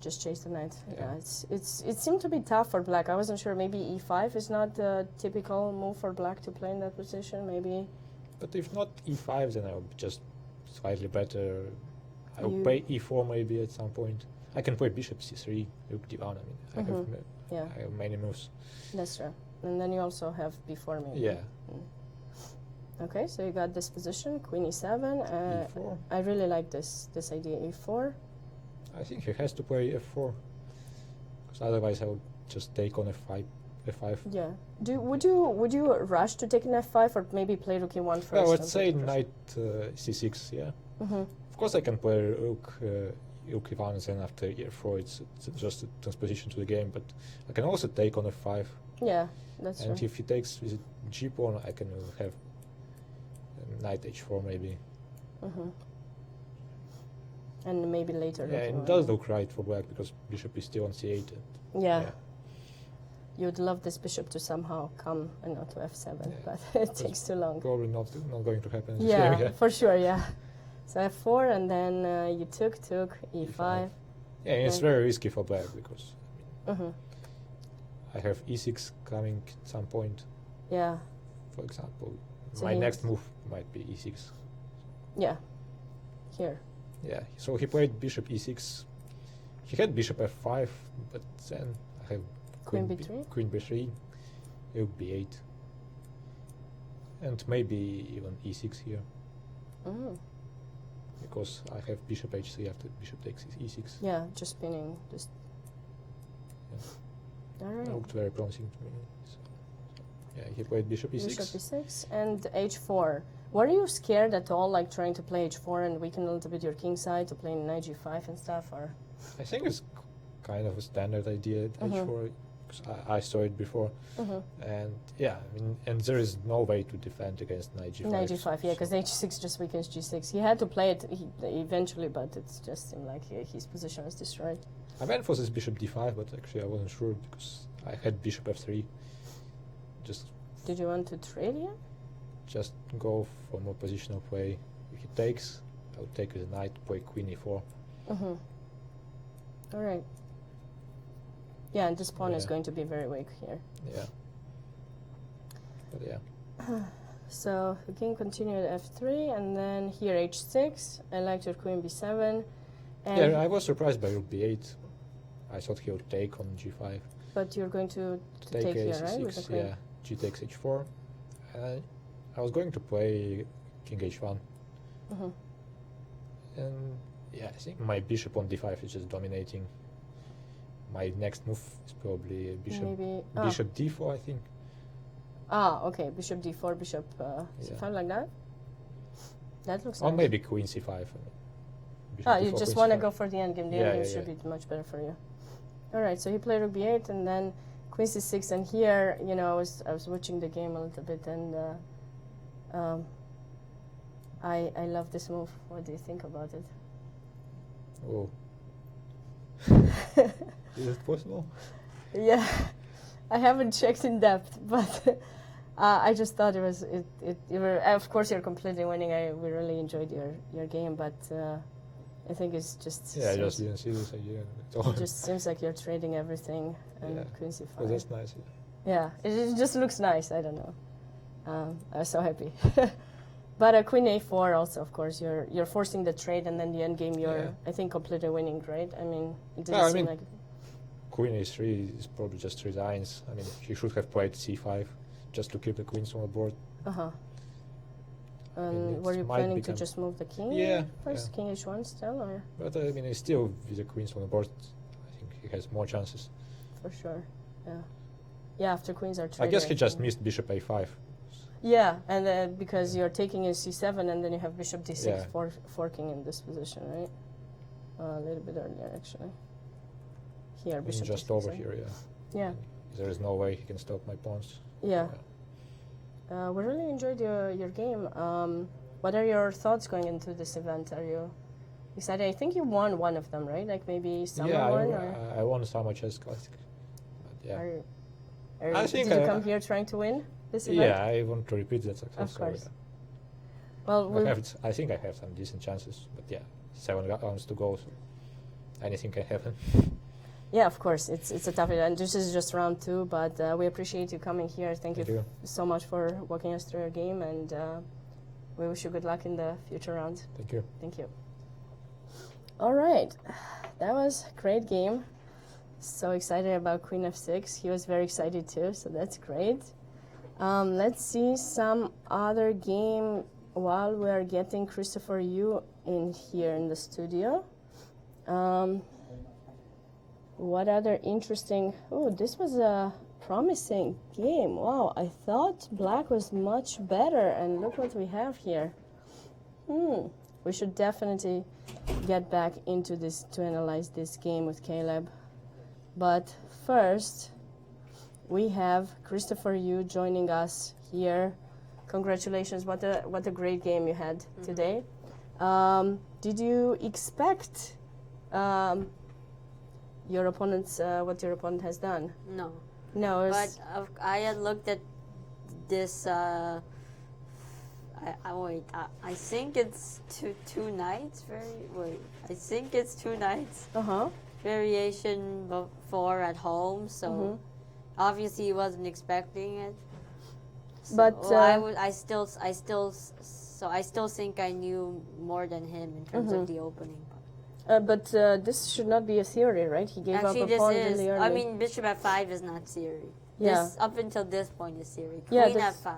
Just chase the knight. Yeah. Yeah. It seemed to be tough for black. I wasn't sure. Maybe e5 is not the typical move for black to play in that position. Maybe. But if not e5, then I'll just slightly better. I'll You- play e4 maybe at some point. I can play bishop c3, rook d1. I mean, Mhm. Yeah, I have many moves. that's true. And then you also have before maybe. Yeah, Okay, so you got this position, queen e7. e4. I really like this idea, e4. I think he has to play f4, because otherwise I would just take on f5. f5. Yeah. Would you rush to take an f5 or maybe play rook e1 first? Well, and let's say take the knight c6. Yeah. Mm-hmm. Of course, I can play rook e1, and then after e4, it's just a transposition to the game. But I can also take on f5. Yeah, that's And true. if he takes with g pawn, I can have knight h4 maybe. Mm-hmm. And maybe later. Yeah, rook it e1. does look right for black because bishop is still on c8. And Yeah. You'd love this bishop to somehow come and not to f7, Yeah. but it takes too long. probably not going to happen. in this Yeah, game, yeah. for sure, yeah. So f4 and then you took e5. Yeah, and it's Right. very risky for black because Mm-hmm. I have e6 coming at some point. Yeah, For example, So my he- next move might be e6. yeah. Here. Yeah, so he played bishop e6. He had bishop f5, but then I have Queen b3? queen b3, rook b8, and maybe even e6 here Mm. because I have bishop h3 after bishop takes e6. Yeah, just spinning. Just. All It right. looked very promising to me. So, yeah, he played bishop e6. Bishop e6 and h4. Were you scared at all, like trying to play h4 and weaken a little bit your king side to play knight g5 and stuff, or? I think it's kind of a standard idea at Mhm. h4 because I saw it before, Mm-hmm. and yeah, I mean, and there is no way to defend against knight g5. Knight g5, yeah, because so- h6 just weakens g6. He had to play it eventually, but it just seemed like his position was destroyed. I went for this bishop d5, but actually I wasn't sure because I had bishop f3. Did you want to trade here? Just go for more positional play. If he takes, I would take with a knight, play queen e4. Mm-hmm. All right. Yeah, and this pawn is Yeah. going to be very weak here. Yeah. But yeah. So the king continued f3, and then here h6. I liked your queen b7. And Yeah, I was surprised by rook b8. I thought he would take on g5. but you're going to take here, right? With the a6, queen. yeah. G takes h4. I was going to play king h1. Mm-hmm. And yeah, I think my bishop on d5 is just dominating. My next move is probably bishop Maybe. bishop d4, I think. Okay. Bishop d4, bishop c5, Yeah. like that. That looks Or nice. maybe queen c5. I mean, bishop You d4, just queen want to c5. go for the endgame. The Yeah, endgame yeah, should yeah. be much better for you. All right, so he played rook b8 and then queen c6, and here, I was watching the game a little bit, and I love this move. What do you think about it? Oh. Is it possible? Yeah, I haven't checked in depth, but I just thought of course, you're completely winning. We really enjoyed your game, but I think it's just Yeah, I just didn't see this idea at all. it just seems like you're trading everything and Yeah. queen c5. But that's nice. Yeah, it just looks nice. I don't know. I was so happy. But queen a4 also, of course, you're forcing the trade, and then the end game you're, Yeah. I think, completely winning, right? I mean, it doesn't Yeah, I seem mean, like. Queen a3 is probably just resigns. I mean, he should have played c5 just to keep the queens on the board. Uh-huh. mean, Were it you might planning to become- just move the king Yeah, first? yeah. King h1 still, or? But I mean, it's still with the queens on the board. I he has more chances. For sure. Yeah. Yeah. After queens are I traded. guess he just missed bishop a5. Yeah, and then because you're taking in c7 and then you have bishop d6 Yeah. forking in this position, right? A little bit earlier, actually. Here, And bishop just d6, over right? here, yeah. Yeah. There is no way he can stop my pawns. Yeah. We really enjoyed your game. What are your thoughts going into this event? Are you excited? I think you won one of them, right? Like maybe summer Yeah, one? Or I won Summer Chess Classic. But yeah. I think did you I- come here trying to win this event? Yeah, I want to repeat that success. Of course. So, Well, I think I have some decent chances, but yeah, 7 rounds to go, so anything can happen. yeah, of course. It's a tough event. This is just round 2, but we appreciate you coming here. Thank Thank you you. so much for walking us through your game, and we wish you good luck in the future rounds. Thank you. Thank you. All right, that was a great game. So excited about Queen f6. He was very excited too, so that's great. Let's see some other game while we're getting Christopher Yu in here in the studio. What other interesting... Oh, this was a promising game. Wow, I thought black was much better, and look what we have here. We should definitely get back into this to analyze this game with Caleb. But first, we have Christopher Yu joining us here. Congratulations! What a great game you had today. Did you expect your opponent's what your opponent has done? No. No, it But was, I had looked at this. I think it's two knights. I think it's 2 knights variation before at home. So obviously he wasn't expecting it. So But, I still think I knew more than him in terms of the opening. but this should not be a theory, right? He gave Actually, up a this pawn is. really early. I mean, bishop f5 is not theory. Yeah. This, up until this point is theory. Yeah, Queen this- f5.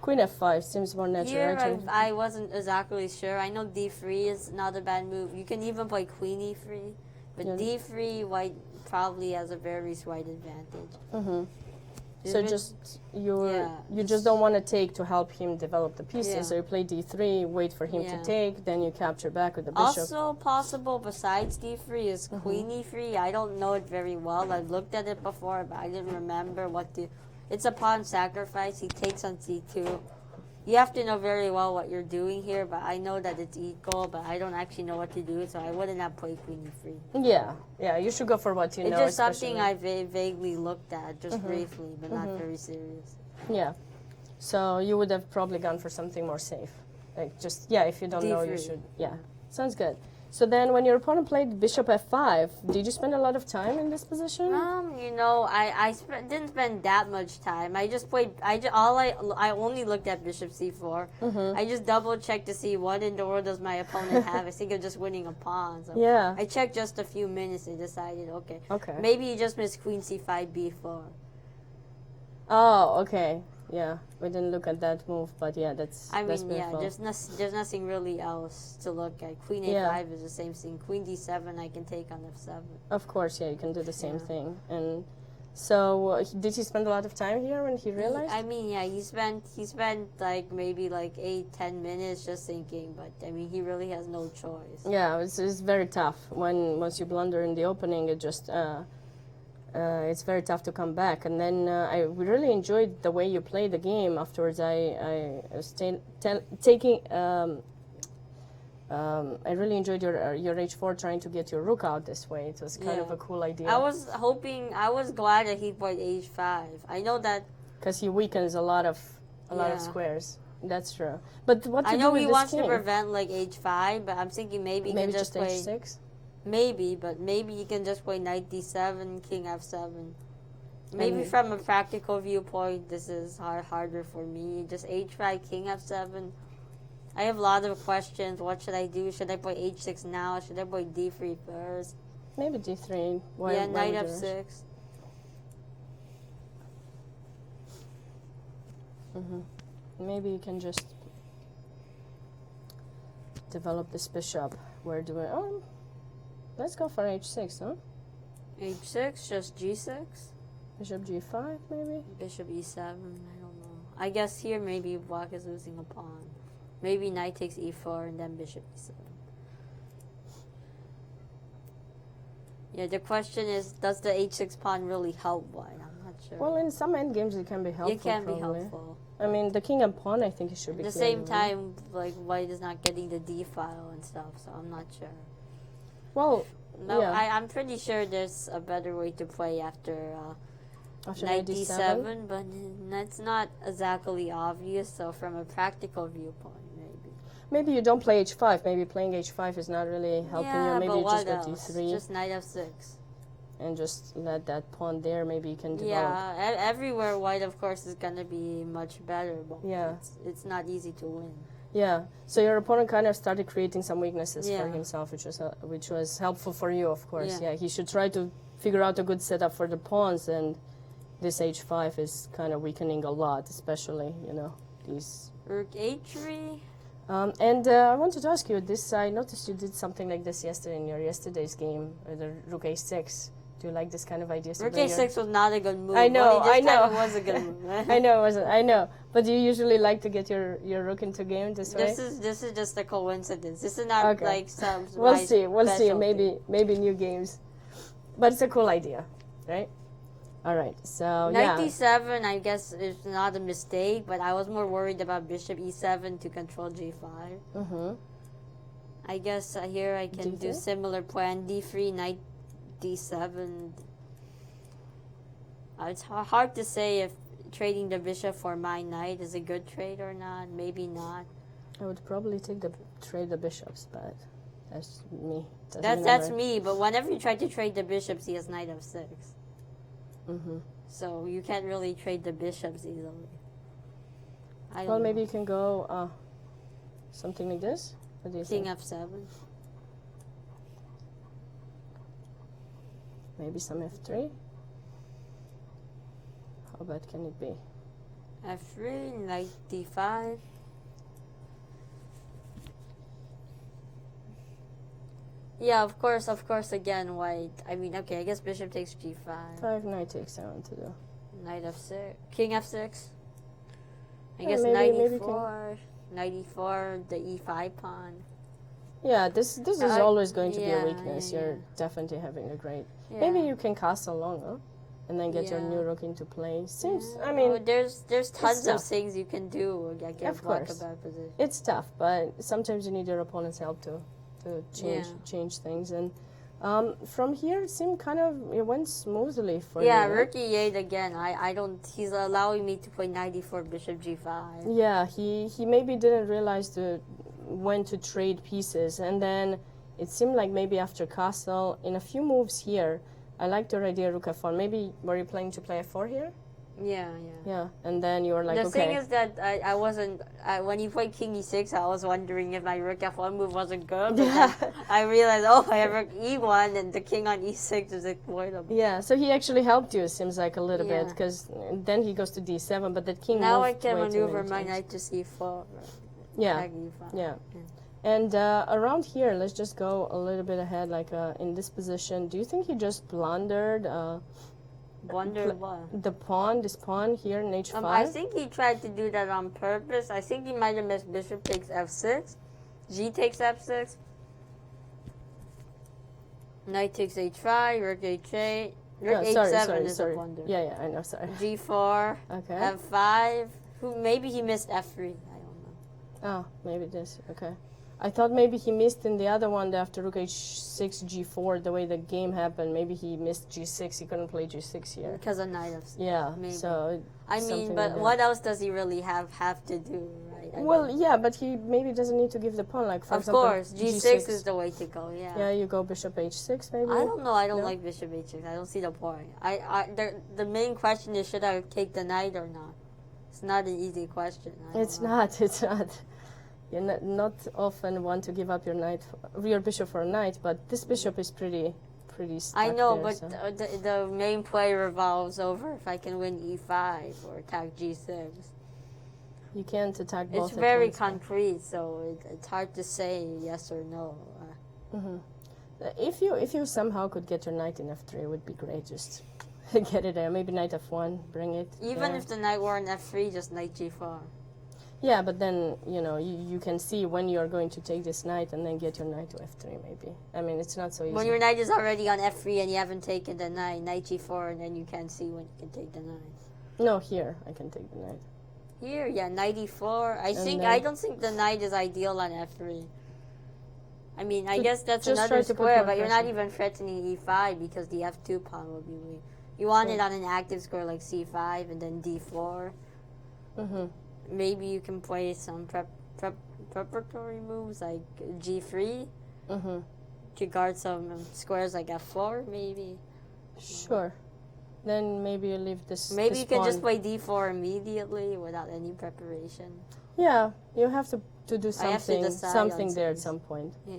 Queen f5 seems more natural. Here, actually. I wasn't exactly sure. I know d3 is not a bad move. You can even play queen e3, but Yeah. d3 white probably has a very slight advantage. So But- just Yeah, you just don't want to take to help him develop the pieces. Yeah. So you play d3, wait for him to Yeah. take, then you capture back with the bishop. Also possible besides d3 is queen e3. I don't know it very well. I've looked at it before, but I didn't remember what to. It's a pawn sacrifice. He takes on c2. You have to know very well what you're doing here, but I know that it's equal, but I don't actually know what to do, so I wouldn't have played queen e3. Yeah, you should go for what you It's know. just something especially- I vaguely looked at, just briefly, but not very serious. Yeah. So you would have probably gone for something more safe. Like just, if you don't know, you D3. should. Yeah, sounds good. So then when your opponent played bishop f5, did you spend a lot of time in this position? Didn't spend that much time. I just played. I only looked at bishop c4. I just double checked to see what in the world does my opponent have. I think of just winning a pawn. So Yeah. I checked just a few minutes and decided, okay, Okay. maybe he just missed queen c5 b4. Oh, okay. Yeah, we didn't look at that move, but yeah, that's beautiful. There's nothing really else to look at. Queen a5 is the same thing. Queen d7 I can take on f7. Of course, yeah, you can do the same Yeah. thing. And so, did he spend a lot of time here when he realized? He spent like maybe like 8-10 minutes just thinking, but I mean he really has no choice. Yeah, it's very tough. Once you blunder in the opening, it just it's very tough to come back. And then I really enjoyed the way you played the game. Afterwards, I really enjoyed your h4 trying to get your rook out this way. It was kind of a cool idea. I was glad that he played h5. I know that because he weakens a lot of squares. That's true. But what to I do know with he this wants king? to prevent like h5, but I'm thinking maybe he can just play h6. Maybe you can just play knight d7, king f7. Maybe from a practical viewpoint, this is harder for me. Just h5, king f7. I have a lot of questions. What should I do? Should I play h6 now? Should I play d3 first? Maybe d3. Knight f6. Maybe you can just develop this bishop. Where do we? Oh, let's go for h6, huh? H6, just G6. Bishop G5, maybe? Bishop E7, I don't know. I guess here maybe black is losing a pawn. Maybe knight takes E4 and then bishop E7. Yeah, the question is, does the H6 pawn really help white? I'm not sure. Well, in some endgames it can be helpful. It can probably. be helpful. I mean, the king and pawn, I think it should be At the clear, same time, like, white is not getting the D file and stuff, so I'm not sure. Well, No, yeah. I'm pretty sure there's a better way to play after After knight D7? D7, but that's not exactly obvious, so from a practical viewpoint, maybe. Maybe you don't play H5. Maybe playing H5 is not really helping Yeah, you. Maybe but you what just go else? D3 Just knight F6. and just let that pawn there. Maybe you can develop. Yeah, everywhere white, of course, is going to be much better, but Yeah. it's not easy to win. Yeah. So your opponent kind of started creating some weaknesses Yeah. for himself, which was helpful for you, of course. Yeah. Yeah. He should try to figure out a good setup for the pawns, and this H5 is kind of weakening a lot, especially these. Rook H3. And I wanted to ask you this. I noticed you did something like this yesterday in your yesterday's game, the Rook A6. Do you like this kind of ideas? Rook A6 was not a good move. I know, Only this I time know. it was a good move. I know it wasn't. I know, but do you usually like to get your rook into game this way? This is just a coincidence. This is not Okay. like some. We'll right see. We'll see. specialty. Maybe new games, but it's a cool idea, right? All right. So Knight yeah. D7, I guess, is not a mistake, but I was more worried about bishop E7 to control G5. Mhm. I guess here I can do D3? similar plan. D3, knight D7. It's hard to say if trading the bishop for my knight is a good trade or not. Maybe not. I would probably trade the bishops, but that's me. That's me. But whenever you try to trade the bishops, he has knight F6. Mhm. So you can't really trade the bishops easily. I Well, don't maybe know. you can go something like this. What do you King think? F7. Maybe some F3. How bad can it be? F3, knight D5. Yeah, of course, again, white. I mean, okay, I guess bishop takes G5. 5 knight takes 7 to do. Knight F6. King F6. I Yeah, guess maybe knight king. E4. Knight E4, the E5 pawn. Yeah, this is always going to be a yeah, weakness. yeah, You're yeah. definitely having a great. Yeah. Maybe you can castle long, huh? And then get your Yeah. new rook into play. Seems. Yeah, I mean, well, there's tons of tough. things you can do. Get Of block a course. bad position. it's tough, but sometimes you need your opponent's help to change things. And from here, it went smoothly for you. Yeah, no? rook E8 again. I don't. He's allowing me to play knight E4, bishop G5. Yeah, he maybe didn't realize when to trade pieces, and then it seemed like maybe after castle, in a few moves here, I liked your idea rook f4. Maybe were you planning to play f4 here? Yeah. Yeah, and then you were like, The okay. thing is that I wasn't. when you played King E6, I was wondering if my rook F1 move wasn't good. But Yeah. then I realized, I have rook E1 and the king on E6 is exploitable. Yeah, so he actually helped you, it seems like, a little bit, Yeah. because then he goes to d7, but that king Now I moved can way too maneuver many my times. knight to C4. Yeah, Tag E5. yeah. And around here, let's just go a little bit ahead, like in this position. Do you think he just blundered Wonder what? this pawn here in h5? I think he tried to do that on purpose. I think he might have missed bishop takes F6. G takes F6. Knight takes H5, rook H8. Rook H7 is a blunder. Yeah, I know, sorry. G4, Okay. F5. Maybe he missed F3. I don't know. Oh, maybe this, okay. I thought maybe he missed in the other one after rook h6, g4, the way the game happened. Maybe he missed g6, he couldn't play g6 here. Because of knight F6. Yeah, Maybe. so... I mean, something but like that. what else does he really have to do, right? Well, yeah, but he maybe doesn't need to give the pawn, like, for of example, course, G6 is the way to go, yeah. Yeah, you go bishop h6, maybe? I don't know. I don't No? like bishop h6. I don't see the point. The main question is, should I take the knight or not? It's not an easy question. It's not. You not often want to give up your bishop for a knight, but this bishop is pretty stuck I know, there, but so. the main play revolves over if I can win e5 or attack g6. You can't attack both It's at very once, concrete, so it's hard to say yes or no. If you somehow could get your knight in f3, it would be great. Just get it there. Maybe knight f1, bring it. Even there. if the knight were in f3, just knight g4. Yeah, but then, you can see when you're going to take this knight and then get your knight to f3, maybe. I mean, it's not so easy. When your knight is already on f3 and you haven't taken the knight g4, and then you can't see when you can take the knight. No, here, I can take the knight. Here, yeah, knight e4. then- I don't think the knight is ideal on f3. I mean, I guess that's just another try to put square, more but you're not pressure. even threatening e5 because the f2 pawn will be weak. You want it on an active square like c5 and then d4. Mm-hmm. Maybe you can play some preparatory moves like g3 Mm-hmm. to guard some squares like f4, maybe. Sure. Then maybe you leave this. Maybe this you can just pawn. play d4 immediately without any preparation. Yeah, you have to do I have to something, decide something on there at some- some point. Yeah.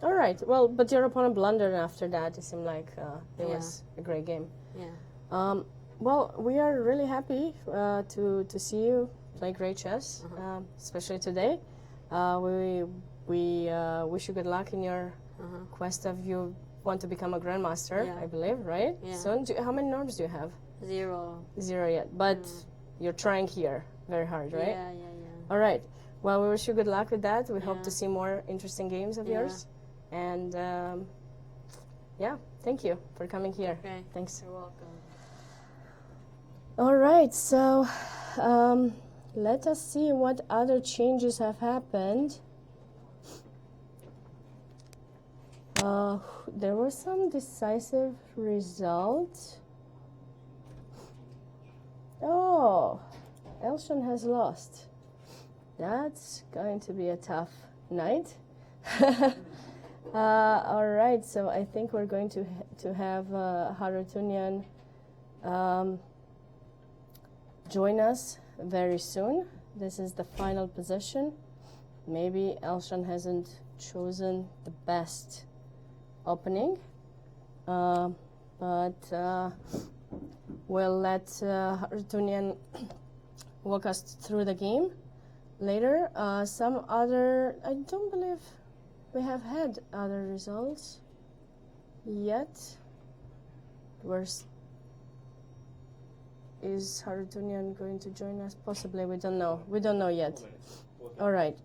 All right. Well, but your opponent blundered after that. It seemed like it Yeah. was a great game. Yeah. Well, we are really happy to see you play great chess, Uh-huh. especially today. We wish you good luck in your Uh-huh. quest of you want to become a grandmaster, Yeah. I believe, right? Yeah. Soon. How many norms do you have? 0. 0 yet, but you're trying here very hard, right? Yeah, yeah, yeah. All right. Well, we wish you good luck with that. We hope Yeah. to see more interesting games of Yeah. yours. And yeah, thank you for coming here. Okay. Thanks. You're welcome. All right, so let us see what other changes have happened. There was some decisive result. Oh, Elshan has lost. That's going to be a tough night. All right, so I think we're going to have Harutunian join us very soon. This is the final position. Maybe Elshan hasn't chosen the best opening, but we'll let Harutunian walk us through the game later. Some other, I don't believe we have had other results yet. Is Harutunian going to join us? Possibly, we don't know. We don't know yet. All right.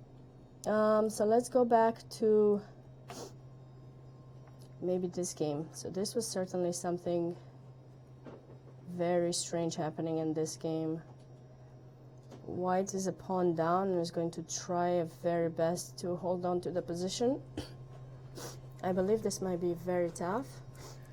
So let's go back to maybe this game. So this was certainly something very strange happening in this game. White is a pawn down and is going to try a very best to hold on to the position. I believe this might be very tough.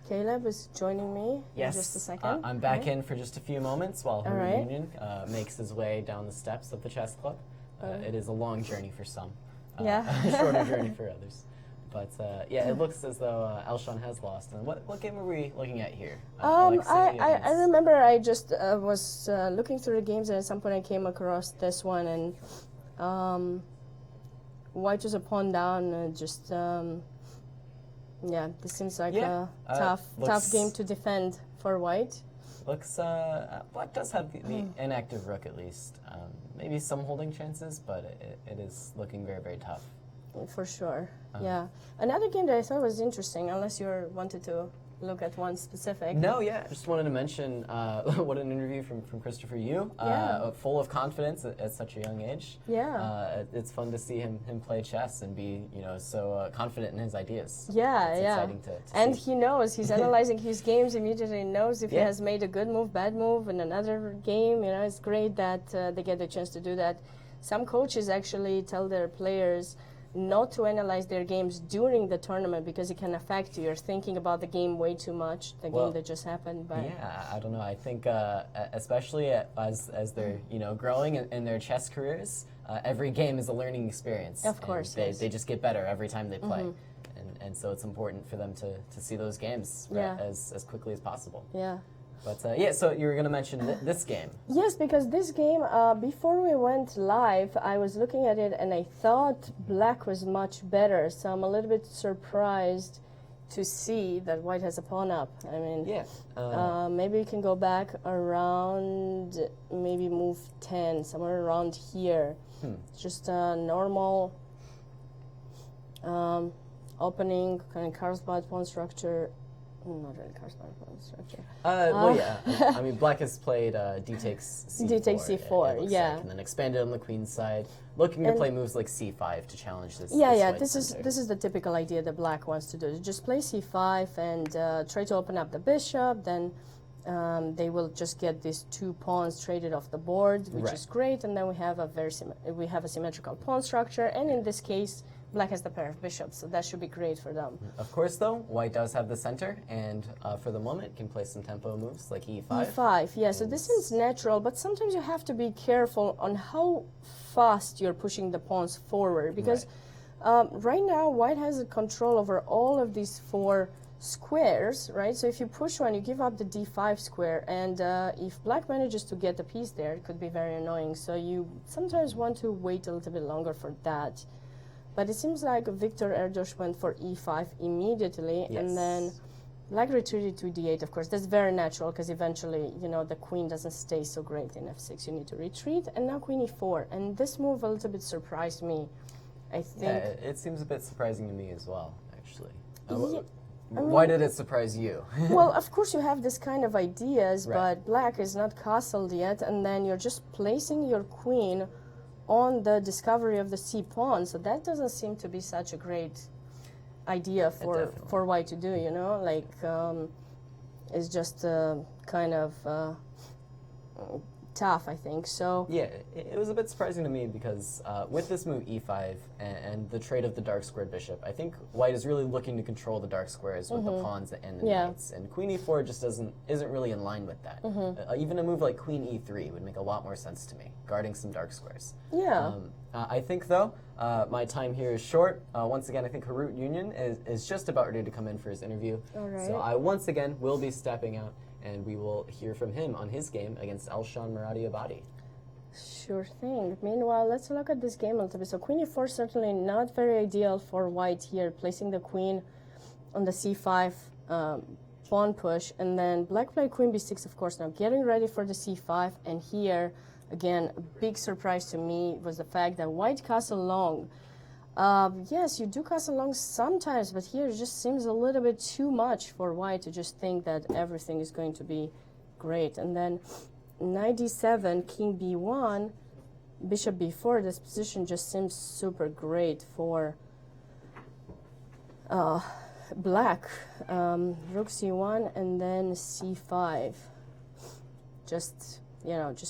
Caleb is joining me Yes, in just a second. I'm back Okay. in for just a few moments while All right. Harutunian makes his way down the steps of the chess club. It is a long journey for some, Yeah. a shorter journey for others. But yeah, it looks as though Elshan has lost. And what game are we looking at here? Alexei I against- remember I just was looking through the games, and at some point I came across this one, and White was a pawn down, and just yeah, this seems like Yeah, a tough looks- game to defend for White. Looks, Black does have the inactive rook at least. Maybe some holding chances, but it is looking very, very tough. For sure, yeah. Another game that I thought was interesting, unless you wanted to look at one specific. No, yeah, just wanted to mention what an interview from Christopher Yu. Yeah. Full of confidence at such a young age. Yeah. It's fun to see him play chess and be so confident in his ideas. Yeah, It's yeah. exciting to And see. he knows, he's analyzing his games immediately, knows if he Yeah. has made a good move, bad move in another game. It's great that they get the chance to do that. Some coaches actually tell their players not to analyze their games during the tournament because it can affect you. You're thinking about the game way too much, the Well, game that just happened. But Yeah, I don't know. I think especially as they're growing in their chess careers, every game is a learning experience. Of and course, they, yes. they just get better every time they play, and so it's important for them to see those games Yeah. as quickly as possible. yeah. But yeah, so you were going to mention this game. Yes, because this game, before we went live, I was looking at it and I thought Black was much better. So I'm a little bit surprised to see that White has a pawn up. I mean, Yeah. maybe we can go back around, maybe move 10, somewhere around here. Just a normal opening, kind of corresponding pawn structure. Not really corresponding pawn structure. Well, yeah. I mean, black has played d takes c4. D takes c4, it looks yeah. like, and then expanded on the queen's side, looking to play moves like c5 to challenge this. Yeah, this yeah. white This center. is the typical idea that black wants to do. Just play c5 and try to open up the bishop. Then they will just get these 2 pawns traded off the board, which Right. is great. And then we have a symmetrical pawn structure. And in this case, black has the pair of bishops, so that should be great for them. Of course, though, white does have the center, and for the moment can play some tempo moves like e5. E5, yeah. So this is natural, but sometimes you have to be careful on how fast you're pushing the pawns forward, because right now white has a control over all of these 4 squares, right? So if you push one, you give up the d5 square, and if black manages to get a piece there, it could be very annoying. So you sometimes want to wait a little bit longer for that. But it seems like Victor Erdos went for e5 immediately, Yes. and then black retreated to d8. Of course, that's very natural, because eventually, the queen doesn't stay so great in f6. You need to retreat, and now queen e4. And this move a little bit surprised me, I think. Yeah, it seems a bit surprising to me as well, actually. Yeah, Why did it surprise you? Well, of course you have this kind of ideas, Right. but black is not castled yet, and then you're just placing your queen on the discovery of the c pawn, so that doesn't seem to be such a great idea for white to do, like it's just kind of tough, I think. So Yeah, it was a bit surprising to me because with this move e5 and the trade of the dark squared bishop, I think white is really looking to control the dark squares with the pawns and the Yeah. knights, and queen e4 just isn't really in line with that. Even a move like queen e3 would make a lot more sense to me, guarding some dark squares. yeah. I think, though, my time here is short. Once again, I think Harut Union is just about ready to come in for his interview. All right. So I once again will be stepping out, and we will hear from him on his game against Elshan Muradi Abadi. Sure thing. Meanwhile, let's look at this game a little bit. So queen e4 certainly not very ideal for white here, placing the queen on the c5 pawn push, and then black played queen b6, of course, now getting ready for the c5, and here, again, a big surprise to me was the fact that white castle long. Yes, you do castle long sometimes, but here it just seems a little bit too much for white to just think that everything is going to be great. And then knight d7, king b1, bishop b4, this position just seems super great for black. Rook c1 and then c5. Just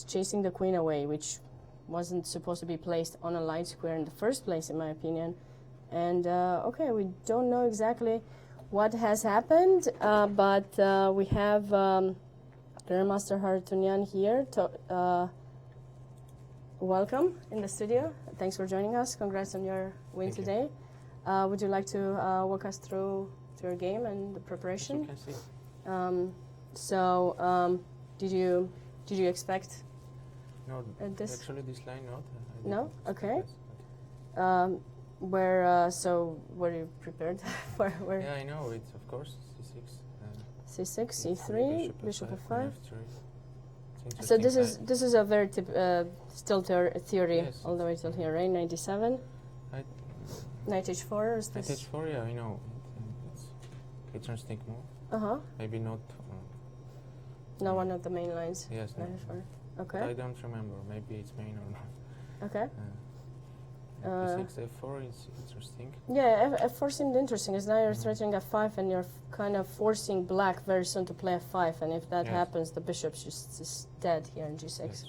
chasing the queen away, which wasn't supposed to be placed on a light square in the first place, in my opinion. And okay, we don't know exactly what has happened, but we have Grandmaster Harutyunyan here. Welcome in the studio. Thanks for joining us. Congrats on your win Thank you. today. Would you like to walk us through your game and the preparation? You can see. Did you expect No, this? actually this line not. I No? didn't expect Okay. this, Were you prepared for where? Yeah, I know. It's of course c6. C6, C3, bishop F5. It's So interesting. this is a very still theory Yes. all the way till here, right? 97. I- Knight H4 is Knight this? h4, yeah, I know. It's interesting move. Maybe not. No, one of the main lines. Yes. Knight No, H4. I Okay. don't remember. Maybe it's main or not. Okay. b6, f4 is interesting. Yeah, F4 seemed interesting. It's now you're threatening F5, and you're kind of forcing black very soon to play F5. And if that Yes. happens, the bishop's just dead here in G6. Yes.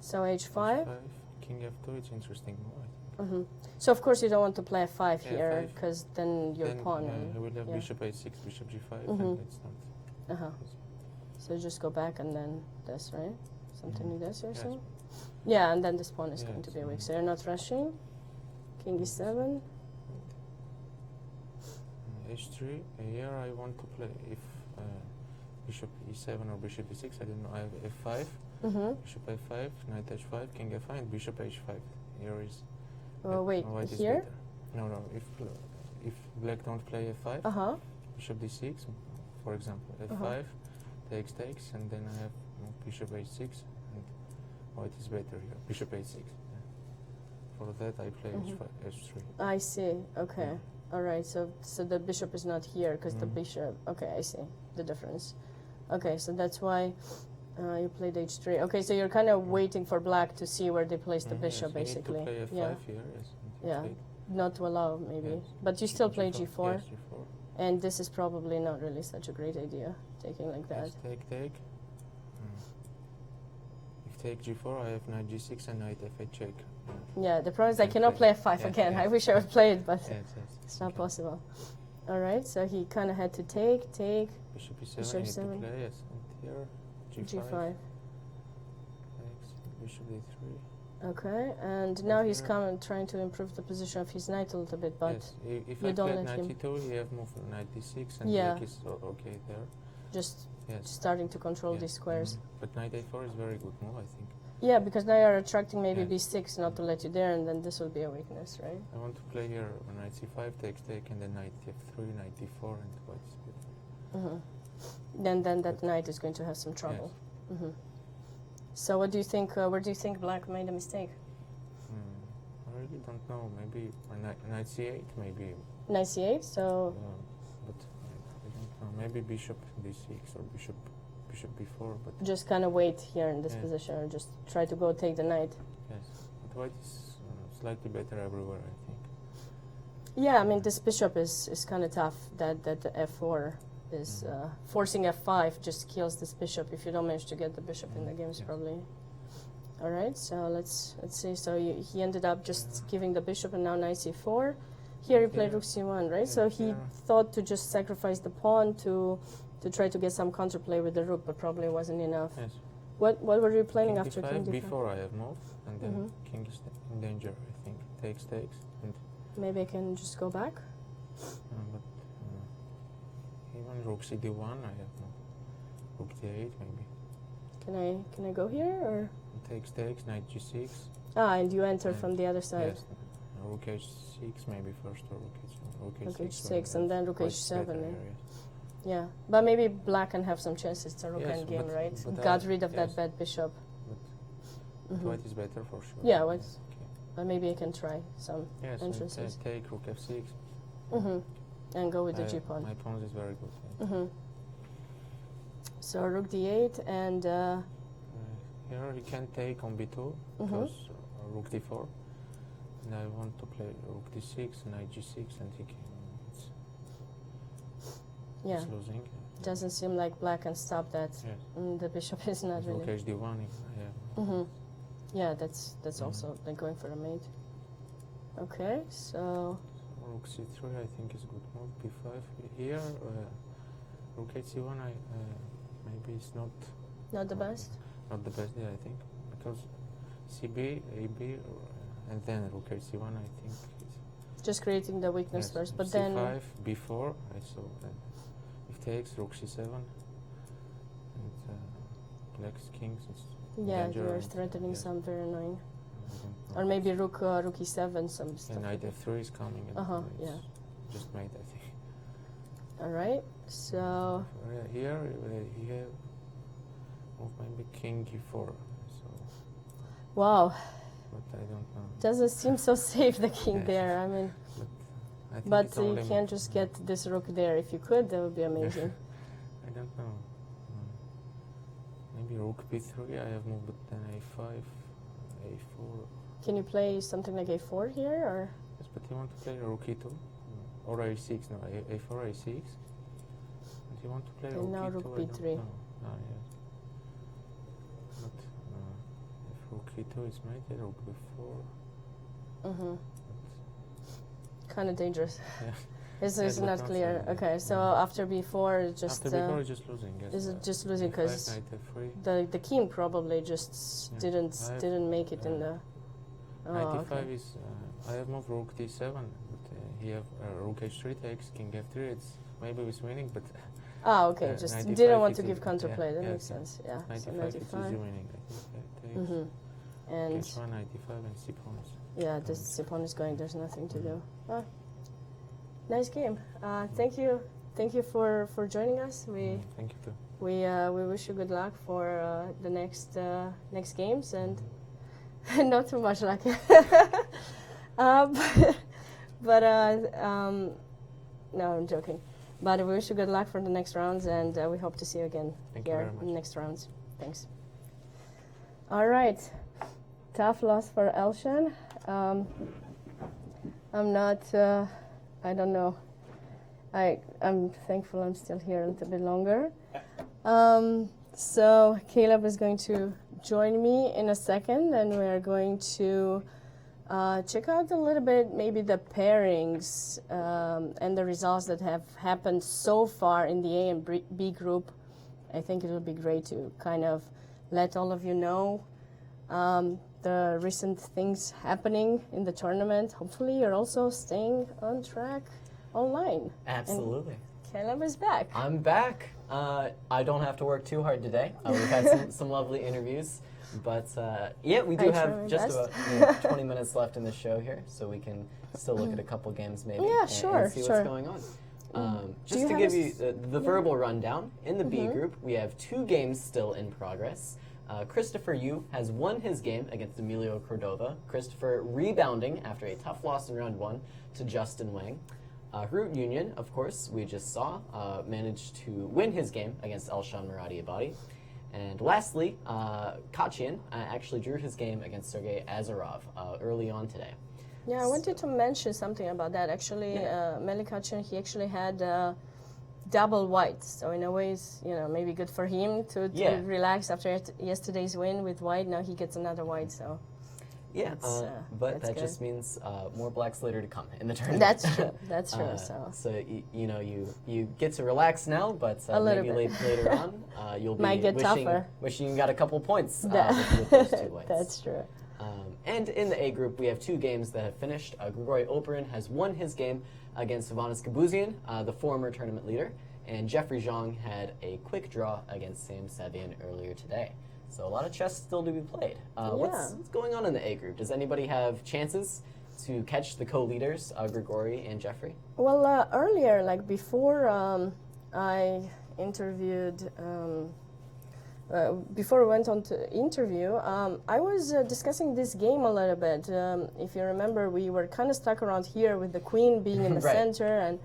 So H5. H5, king f2. It's interesting move. So of course you don't want to play F5 Yeah, here, F5. because then your Then pawn. I will have yeah. bishop a6, bishop g5, Mhm. and it's not. Uh-huh. So you just go back and then this, right? Something like this, you're Yes. saying? Yeah, and then this pawn is going Yes. to be weak. So you're not rushing. King E7. H3. Here I want to play if bishop e7 or bishop e6. I don't know. I have f5, Mm-hmm. bishop f5, knight h5, king f5, and bishop h5. Here is. Wait, white is here? better. No. If black don't play f5, Uh-huh. bishop d6, for example, f5, takes, and then I have bishop h6, and white is better here. Bishop h6. Yeah. For that I play h5, h3. I see. Okay. All right, so the bishop is not here because the bishop. Okay, I see the difference. Okay, so that's why you played h3. Okay, so you're kind of waiting for black to see where they place the bishop, yes, basically. You need to play f5 here, yes. Yeah, Take. not to allow maybe, Yes. but you still play g4, Yes, g4. and this is probably not really such a great idea, taking like that. Yes, take. If take g4, I have knight g6 and knight f8 check. Yeah, the problem is I Can't cannot play. play f5 Yeah, again. yeah. I wish I would play it, but Yes. it's not Okay. possible. All right, so he kind of had to take. Bishop e7, Bishop you need seven. to play, yes. And here, g5. G5. Takes, bishop d3. Okay, and now he's here. trying to improve the position of his knight a little bit, but yes, if you I don't played let knight him. e2, you have moved knight d6 and Yeah. black is okay there. just Yes. starting to control Yes. these squares. But knight a4 is very good move, I think. Yeah, because now you're attracting maybe Yeah. b6 not to let you there, and then this will be a weakness, right? I want to play here knight c5, takes, and then knight f3, knight d4, and white is good. Then that knight is going to have some trouble. Yes. So what do you think? Where do you think black made a mistake? I really don't know. Maybe knight c8, maybe. Knight c8. So But I don't know. Maybe bishop d6 or bishop b4. But just kind of wait here in this Yeah. position, or just try to go take the knight. yes, but white is slightly better everywhere, I think. Yeah, I mean this bishop is kind of tough. That the f4 is forcing f5 just kills this bishop if you don't manage to get the bishop in the games, Yes. probably. All right, so let's see. So he ended up just giving the bishop, and now knight c4. Here he played Yeah. rook c1, right? Yeah, So he yeah. thought to just sacrifice the pawn to try to get some counterplay with the rook, but probably wasn't enough. Yes. What were you planning King after d5, king d5? before I have moved, and then Mhm. king is in danger, I think. Takes, and Maybe I can just go back. but even rook cd1, I have no. Rook d8, maybe. Can I go here or? Takes, knight g6. And you enter And from the other side. Yes, rook h6 maybe first, or rook h7. Rook maybe, h6 and then rook white's h7, better yeah. here, yes. Yeah, but maybe black can have some chances. It's a rook Yes, endgame, but- right? but Got I- rid of that yes. bad bishop. But Mhm. white is better for sure. Yeah, white- Okay. But maybe I can try some Yes, and entrances. take rook f6. And go with the I- g pawn. My pawn is very good. Yeah. So rook d8 and Here he can take on b2 because rook d4, and I want to play rook d6, knight g6, and he can. yeah, It's losing. doesn't seem like black can stop that. Yes. The bishop is not Rook really. hd1. Yeah. Yeah, that's also like going for a mate. Okay, so Rook c3 I think is good move. b5 here. Rook h1 maybe it's not. not the best. Not the best, yeah, I think, because CB, AB, and then rook h1, I think. Just creating the weakness Yes, first, but c5, then b4, I saw that. If takes, rook c7, and black's kings, it's yeah, danger you're and- threatening yes. some very annoying. I don't know. Or maybe rook e7, some And stuff. knight f3 is coming, and yeah. it's just mate, I think. All right, so Here, he have move maybe king e4, so, wow, but I don't know. doesn't seem so safe the king Yes. there. I mean, I think but it's you only can't just get this rook there. If you could, that would be amazing. I don't know. Maybe rook b3 I have moved, but then a5, a4. Can you play something like a4 here, or Yes, but you want to play rook e2 or a6? No, a4, a6. And you want to play Okay, rook now e2? rook I don't b3. know. Yes. But if rook e2 is mated, rook b4. kind of dangerous? Yeah. It's Yes, but not not clear. so, Okay, so yeah. after b4, it's just After b4 is just losing. Yes. is it just losing a5, 'cause knight f3. the king probably just Yeah. didn't make it in the. Knight Oh, e5 okay. is. I have moved rook d7, but he have rook h3 takes, king f3. It's maybe it's winning, but Okay, just 95 didn't want to is give easy. counterplay. Yeah, That yeah, makes yeah. sense. Yeah. So 95 is 95. easy winning. I think. Takes. And H1, 95, and c pawns. yeah, this Sipon is going. There's nothing to do. Oh, nice game. Thank you for joining us. Thank you too. We wish you good luck for the next games and not too much luck. But no, I'm joking. But we wish you good luck for the next rounds, and we hope to see you again Thank you here very much. in the next rounds. Thanks. All right. Tough loss for Elshan. I'm not, I don't know. I'm thankful I'm still here a little bit longer. So Caleb is going to join me in a second, and we are going to check out a little bit maybe the pairings and the results that have happened so far in the A and B group. I think it would be great to kind of let all of you know the recent things happening in the tournament. Hopefully you're also staying on track online. Absolutely. And Caleb is back. I'm back. I don't have to work too hard today. We've had some lovely interviews. But yeah, we do have just about 20 minutes left in the show here, so we can still look at a couple games maybe and see what's going on. Just to give you the verbal rundown, in the B group, we have 2 games still in progress. Christopher Yu has won his game against Emilio Cordova. Christopher rebounding after a tough loss in round 1 to Justin Wang. Root Union, of course, we just saw, managed to win his game against Elshan Muradiabadi. And lastly, Kachin actually drew his game against Sergei Azarov early on today. Yeah, I wanted to mention something about that. Actually, Melik Kachin, he actually had double white. So in a way, it's, maybe good for him to relax after yesterday's win with white. Now he gets another white, so... Yeah, but that good. just means more blacks later to come in the tournament. That's true. That's true. So you get to relax now, but maybe later on you'll be might get tougher. Wishing you got a couple points with those 2 whites. That's true. And in the A group, we have 2 games that have finished. Grigory Operin has won his game against Ivanis Gabuzian, the former tournament leader, and Jeffrey Zhang had a quick draw against Sam Savian earlier today. So a lot of chess still to be played. What's going on in the A group? Does anybody have chances to catch the co-leaders, Grigory and Jeffrey? Well, earlier, like before I interviewed, before we went on to interview, I was discussing this game a little bit. If you remember, we were kind of stuck around here with the queen being in the center, and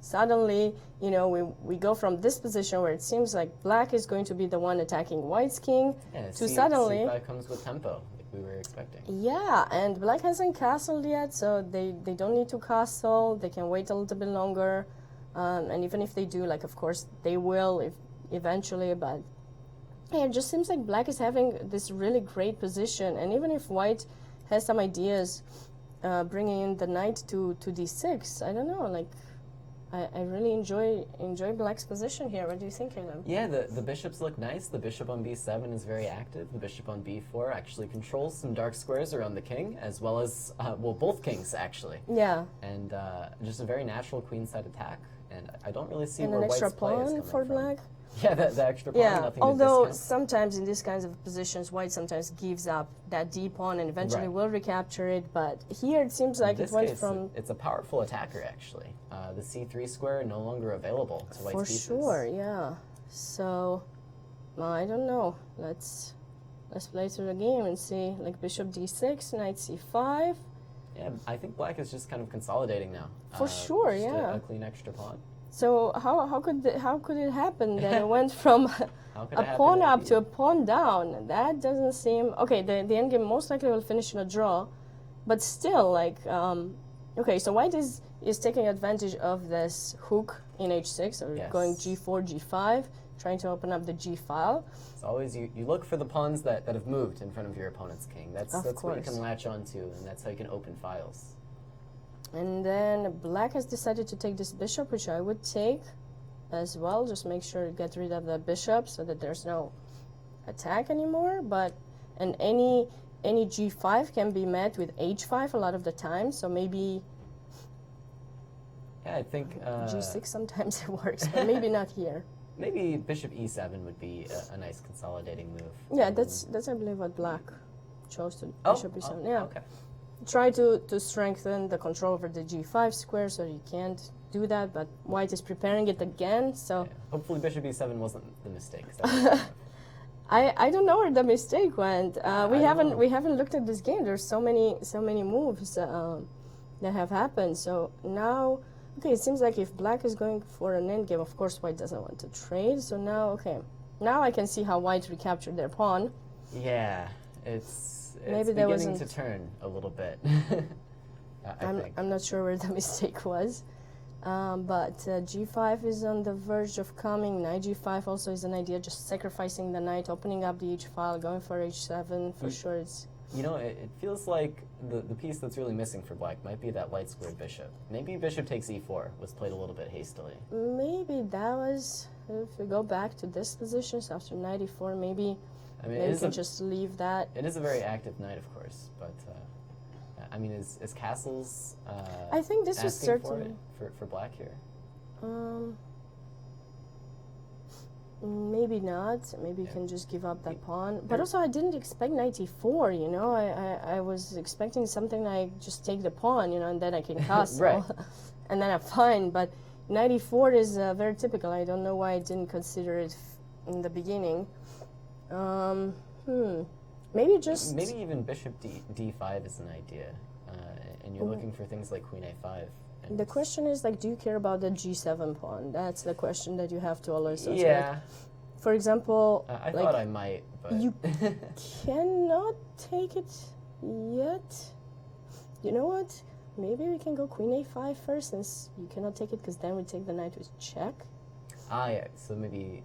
suddenly, we go from this position where it seems like black is going to be the one attacking white's king to suddenly... C5 comes with tempo, like we were expecting. Yeah, and black hasn't castled yet, so they don't need to castle. They can wait a little bit longer. And even if they do, like, of course, they will eventually, but yeah, it just seems like black is having this really great position. And even if white has some ideas bringing in the knight to d6, I don't know, like... I really enjoy black's position here. What do you think, Caleb? Yeah, the bishops look nice. The bishop on b7 is very active. The bishop on b4 actually controls some dark squares around the king, as well as, both kings, actually. Yeah. And just a very natural queenside attack. And I don't really see and where an white's extra play is pawn coming for from. black? Yeah, the extra pawn, yeah, nothing although to discount. sometimes in these kinds of positions, white sometimes gives up that d pawn and eventually will recapture it. But here it seems like it went from... It's a powerful attacker, actually. The c3 square no longer available to white's pieces. For sure, yeah. So, I don't know. Let's play through the game and see. Like bishop d6, knight c5. Yeah, I think black is just kind of consolidating now. For sure, just yeah. A clean extra pawn. So how could it happen that it went from a pawn up to a pawn down? That doesn't seem okay. The endgame most likely will finish in a draw, but still, like, okay. So white is taking advantage of this hook in h6, or going g4, g5, trying to open up the g file. It's always you look for the pawns that have moved in front of your opponent's king. That's what you can latch onto, and that's how you can open files. And then black has decided to take this bishop, which I would take as well. Just make sure to get rid of the bishop so that there's no attack anymore. And any g5 can be met with h5 a lot of the time. So maybe... Yeah, I think... g6 sometimes it works, but maybe not here. Maybe bishop e7 would be a nice consolidating move. Yeah, that's I believe what black chose to bishop e7. Yeah. Okay. Try to strengthen the control over the g5 square, so you can't do that, but white is preparing it again, so... Yeah. Hopefully bishop e7 wasn't the mistake. I don't know where the mistake went. We haven't looked at this game. There's so many moves. that have happened. So now, okay, it seems like if black is going for an endgame, of course white doesn't want to trade. So now, okay, now I can see how white recaptured their pawn. Yeah, it's Maybe that beginning to wasn't- turn a little bit. I think. I'm not sure where the mistake was. But g5 is on the verge of coming. Knight g5 also is an idea, just sacrificing the knight, opening up the h file, going for h7. For sure, it's... You know, it feels like the piece that's really missing for black might be that light squared bishop. Maybe bishop takes e4 was played a little bit hastily. Maybe that was... If we go back to this position, so after knight e4, maybe... I mean, Maybe we can just leave that. It is a very active knight, of course, but I mean, is castles? I think this was asking certainly... for black here. Maybe not. Maybe you can just give up that pawn. But also, I didn't expect knight e4, you know. I was expecting something like just take the pawn, you know, and then I can castle. Right. And then I'm fine. But knight e4 is very typical. I don't know why I didn't consider it in the beginning. Maybe just... Maybe even bishop d5 is an idea, and you're looking for things like queen a5. And The question is, like, do you care about the g7 pawn? That's the question that you have to always answer. yeah, Like, for example, I like, thought I might, but you cannot take it yet. You know what? Maybe we can go queen a5 first, since you cannot take it, because then we take the knight with check. yeah. So maybe,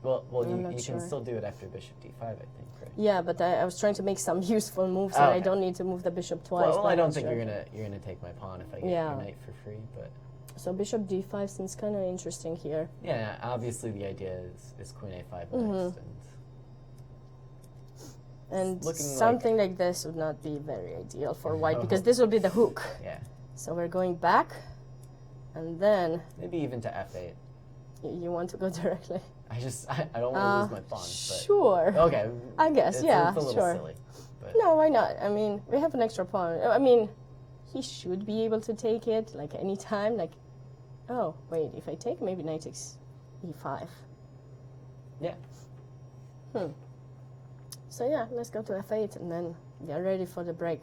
well, I'm not you sure. can still do it after bishop d5, I think, right? Yeah, but I was trying to make some useful moves, and I okay. don't need to move the bishop twice. Well, by I don't that think stretch. you're gonna take my pawn if I get Yeah. your knight for free, but So bishop d5 seems kind of interesting here. yeah, obviously the idea is queen a5 Mm-hmm. next, And looking something like this would not be very ideal for white, No. because this will be the hook. yeah, So we're going back, and then maybe even to f8. you want to go directly. I don't want to lose my pawn, but Sure. okay. I guess, yeah, it's a little sure. silly, but No, why not? I mean, we have an extra pawn. I mean, he should be able to take it, like, any time. Like, oh, wait, if I take, maybe knight takes e5. yeah. So yeah, let's go to f8, and then get ready for the break.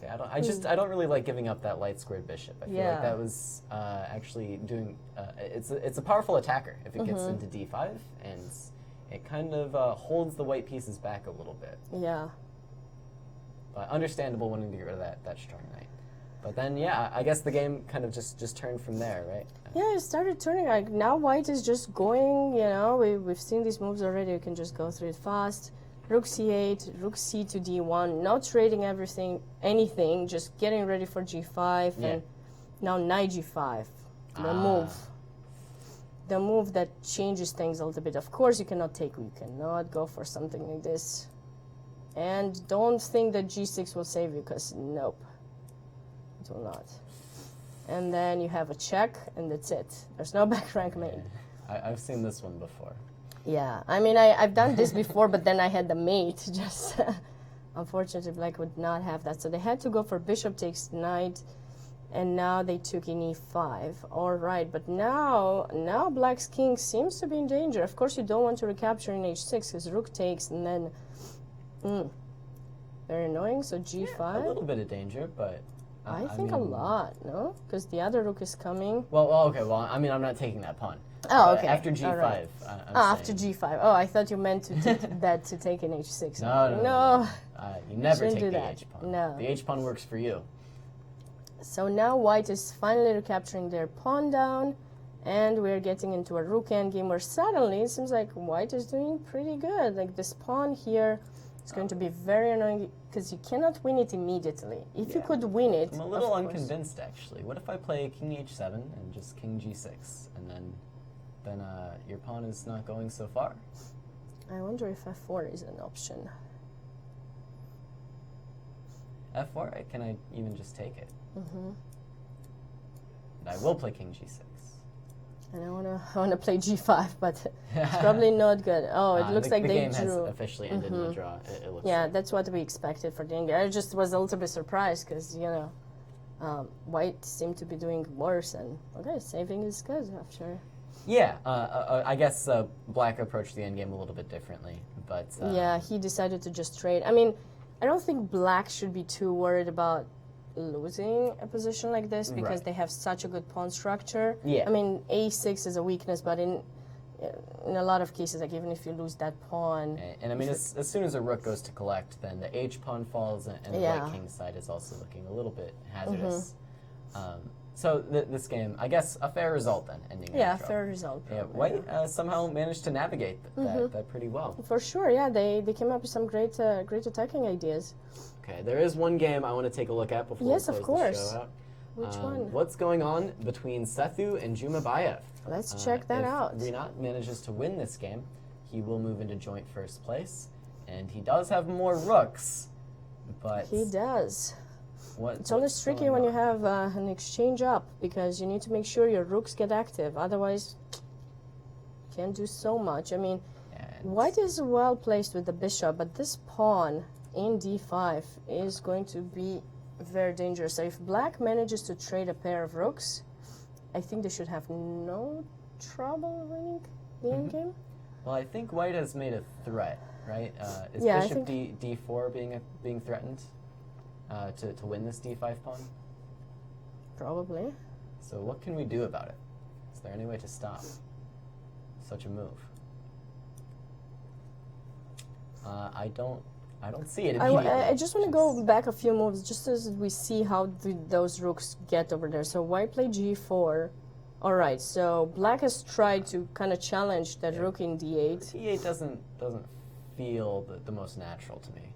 See, I don't really like giving up that light squared bishop. I feel Yeah. like that was actually doing. It's a powerful attacker if it gets Mm-hmm. into d5, and it kind of holds the white pieces back a little bit. Yeah. Understandable wanting to get rid of that strong knight. But then, yeah, I guess the game kind of just turned from there, right? Yeah, it started turning. Like, now white is just going, you know, we've seen these moves already. You can just go through it fast. Rook c8, rook c to d1, not trading anything, just getting ready for g5, Yeah. and now knight g5, the move. The move that changes things a little bit. Of course, you cannot go for something like this. And don't think that g6 will save you, because nope, it will not. And then you have a check, and that's it. There's no back rank made. I've seen this one before. Yeah, I mean, I've done this before, but then I had the mate. Just unfortunately, black would not have that, so they had to go for bishop takes knight, and now they took in e5. All right, but now black's king seems to be in danger. Of course, you don't want to recapture in h6 because rook takes, and then very annoying. So g5. A little bit of danger, but I think a mean, lot, no? Because the other rook is coming. Well, okay. Well, I mean, I'm not taking that pawn. Oh, okay. After g5. All right. I'm After saying. g5. Oh, I thought you meant to take that to take in h6. No. You never Shouldn't take do the that. h pawn. No. The h pawn works for you. So now white is finally recapturing their pawn down, and we're getting into a rook endgame where suddenly it seems like white is doing pretty good. Like, this pawn here is going to be very annoying because you cannot win it immediately. If you could win it, I'm a little of course. unconvinced, actually. What if I play king h7 and just king g6, and then your pawn is not going so far? I wonder if f4 is an option. f4? Can I even just take it? I will play king g6. And I wanna play g5, but it's probably not good. Oh, it looks like the they game drew. has officially ended in a draw. It looks Yeah, like. that's what we expected for the endgame. I just was a little bit surprised because, you know, white seemed to be doing worse, and okay, saving is good after. Yeah, I guess black approached the endgame a little bit differently, but Yeah, he decided to just trade. I mean, I don't think black should be too worried about losing a position like this because Right. they have such a good pawn structure. Yeah. I mean, a6 is a weakness, but in a lot of cases, like even if you lose that pawn, And I mean, as soon as a rook goes to collect, then the h pawn falls, and the Yeah. white king side is also looking a little bit hazardous. So this game, I guess, a fair result then, ending. yeah, in draw. fair result. Yeah, probably, White somehow managed to navigate that pretty well. For sure, yeah, they came up with some great attacking ideas. Okay, there is one game I want to take a look at before Yes, we of close the course. show out. Which one? What's going on between Sethu and Jumabayev? Let's check that out. If Rinat manages to win this game, he will move into joint first place, and he does have more rooks, but He does. It's always what's tricky going when you on? have an exchange up because you need to make sure your rooks get active. Otherwise, you can't do so much. I mean, And White is well placed with the bishop, but this pawn in d5 is going to be very dangerous. So if Black manages to trade a pair of rooks, I think they should have no trouble winning the endgame. Well, I think White has made a threat, right? Is Yeah, I Bishop think- D4 being threatened to win this D5 pawn? Probably. So what can we do about it? Is there any way to stop such a move? I don't see it immediately. I just want to go back a few moves just as we see how those rooks get over there. So White played g4. All right, so Black has tried to kind of challenge that rook in d8. E8 doesn't feel the most natural to me.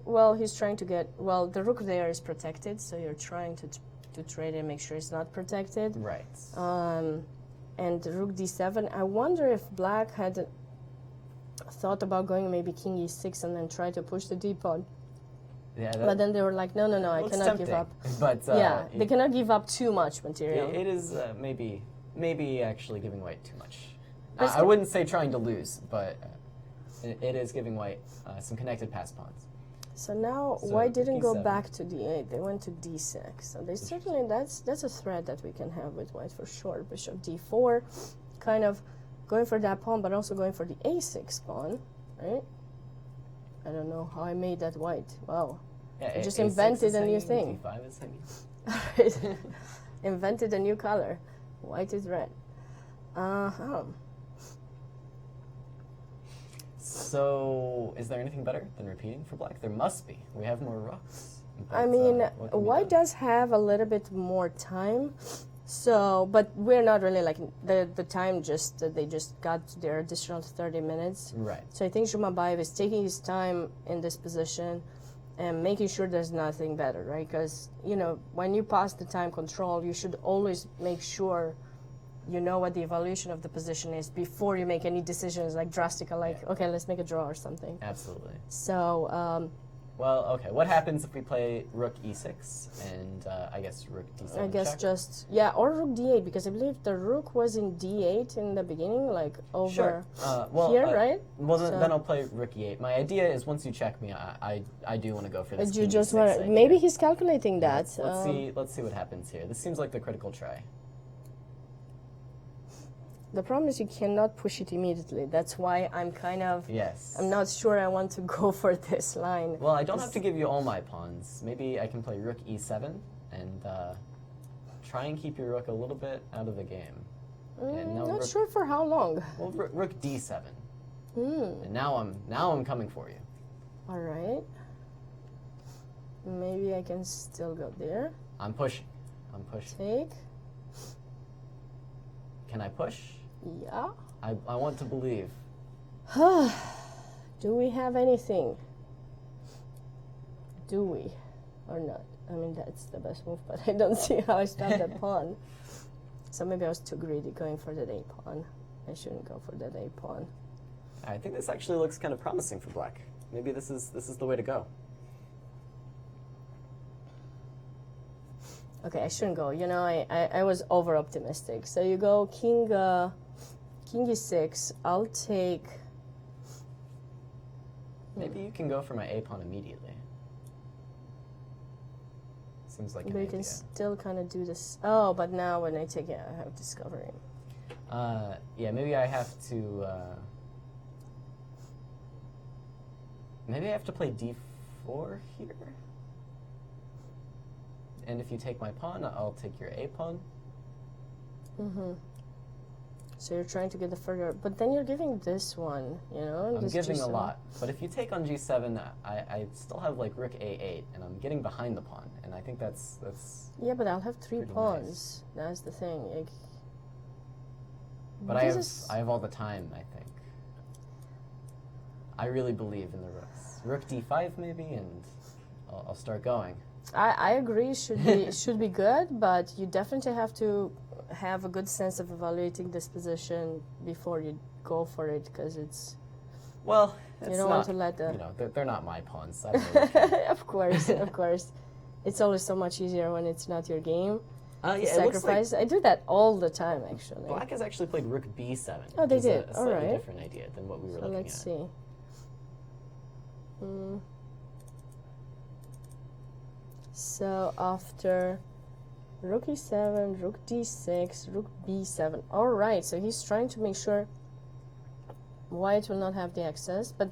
Well, he's trying to get, well, the rook there is protected, so you're trying to trade it and make sure it's not protected. Right. And the rook d7, I wonder if Black had thought about going maybe king e6 and then try to push the d pawn. Yeah, But then they were like, no, I well, it's cannot give tempting, up. But Yeah, they cannot give up too much it, material. it is maybe actually giving White too much. Let's I go- wouldn't say trying to lose, but it is giving White some connected pass pawns. So now So White didn't go d7. back to d8, they went to d6. So they certainly, that's a threat that we can have with White for sure. Bishop d4, kind of going for that pawn, but also going for the a6 pawn, right? I don't know how I made that White. Wow. Yeah, I just A6 invented is a new hanging, thing. D5 is hanging. Invented a new color. White is red. Uh-huh. So, is there anything better than repeating for Black? There must be. We have more rooks. I But, mean, what can be White done? does have a little bit more time. So, but we're not really like the time just they just got their additional 30 minutes. Right. So I think Jumabayev is taking his time in this position and making sure there's nothing better, right? Because, you know, when you pass the time control, you should always make sure you know what the evaluation of the position is before you make any decisions like drastic, like, Yeah. okay, let's make a draw or something. Absolutely. So Well, okay. What happens if we play Rook E6 and I guess Rook D7? I guess check? just, yeah, or Rook D8, because I believe the Rook was in D8 in the beginning, like over Sure. Well, here, right? Well, So- then I'll play Rook E8. My idea is once you check me, I do want to go for this. You King just E6 want idea. maybe he's calculating that. Let's see what happens here. This seems like the critical try. The problem is you cannot push it immediately. That's why I'm kind of, Yes. I'm not sure I want to go for this line. Well, I don't have to give you all my pawns. Maybe I can play Rook E7 and try and keep your Rook a little bit out of the game. And now Not Rook, sure for how long. Well, Rook D7. Hmm. And now I'm coming for you. All right. Maybe I can still go there. I'm pushing. I'm pushing. Take. Can I push? Yeah. I want to believe. Do we have anything? Do we? Or not? I mean, that's the best move, but I don't see how I stop that pawn. So maybe I was too greedy going for that A pawn. I shouldn't go for that A pawn. I think this actually looks kind of promising for Black. Maybe this is the way to go. Okay, I shouldn't go. You know, I was over optimistic. So you go king e6. I'll take. Maybe you can go for my A pawn immediately. Seems like an But you can idea. still kind of do this. Oh, but now when I take it, I have discovery. Yeah, maybe I have to. Maybe I have to play D4 here. and if you take my pawn, I'll take your a pawn. Mm-hmm. So you're trying to get the further, but then you're giving this one, you know? I'm this giving a G7. lot, but if you take on g7, I still have like rook a8, and I'm getting behind the pawn, and I think that's Yeah, but I'll have 3 pretty pawns. That's the thing. But I have all the time, I think. I really believe in the rooks. Rook d5 maybe, and I'll start going. I agree. Should be should be good, but you definitely have to have a good sense of evaluating this position before you go for it, because it's Well, you it's don't not, want to let the you know, they're not my pawns. I don't really care. of course, of course. It's always so much easier when it's not your game. Yeah, to it looks like sacrifice. I do that all the time, actually. Black has actually played rook b7. Oh, they which is did. a slightly Alright. different idea than what we were So looking let's at. see. Hmm. So after rook e7, rook d6, rook b7. All right, so he's trying to make sure white will not have the access, but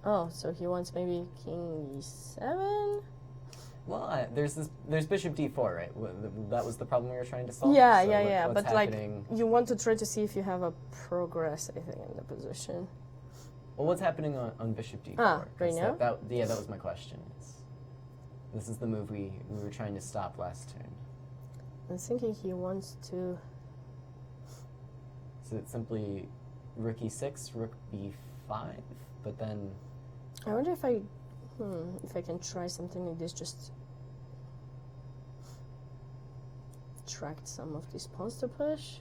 oh, so he wants maybe king e7? Well, there's bishop d4, right? That was the problem we were trying to solve. Yeah, So yeah. what's But like, happening? you want to try to see if you have a progress, I think, in the position. Well, what's happening on bishop d4? Ah, right 'Cause now? that was my question. This is the move we were trying to stop last turn. I'm thinking he wants to. Is it simply rook e6, rook b5, but then I wonder if I can try something like this, just tract some of these pawns to push.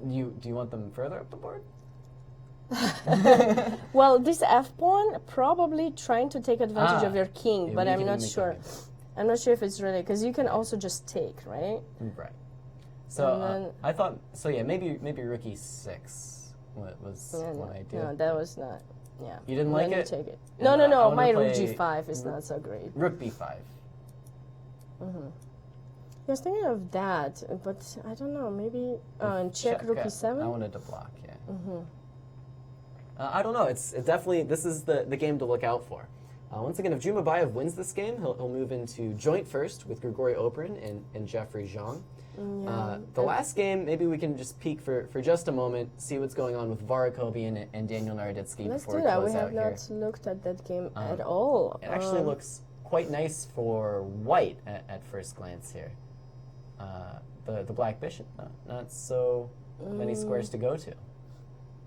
do you want them further up the board? Well, this f pawn probably trying to take advantage of your king, Yeah, but I'm making- not making sure. it I'm not sure if it's really, because you can also just take, right? right. So And then- I thought so. Yeah, maybe rook e6 was Yeah, one idea. no, that was not. Yeah. You didn't like Then you it? take it. Yeah, No, I no. wanna My rook play g5 is not so great. Rook b5. I was thinking of that, but I don't know. Maybe and check rook I e7. wanted to block. Yeah. I don't know. It definitely this is the game to look out for. Once again, if Jumabayev wins this game, he'll move into joint first with Grigory Operin and Jeffrey Zhang. The last game, maybe we can just peek for just a moment, see what's going on with Varakovian and Daniel Naroditsky Let's before do we that. close We have out here. not looked at that game at all. It actually looks quite nice for white at first glance here. The black bishop, not so many squares to go to.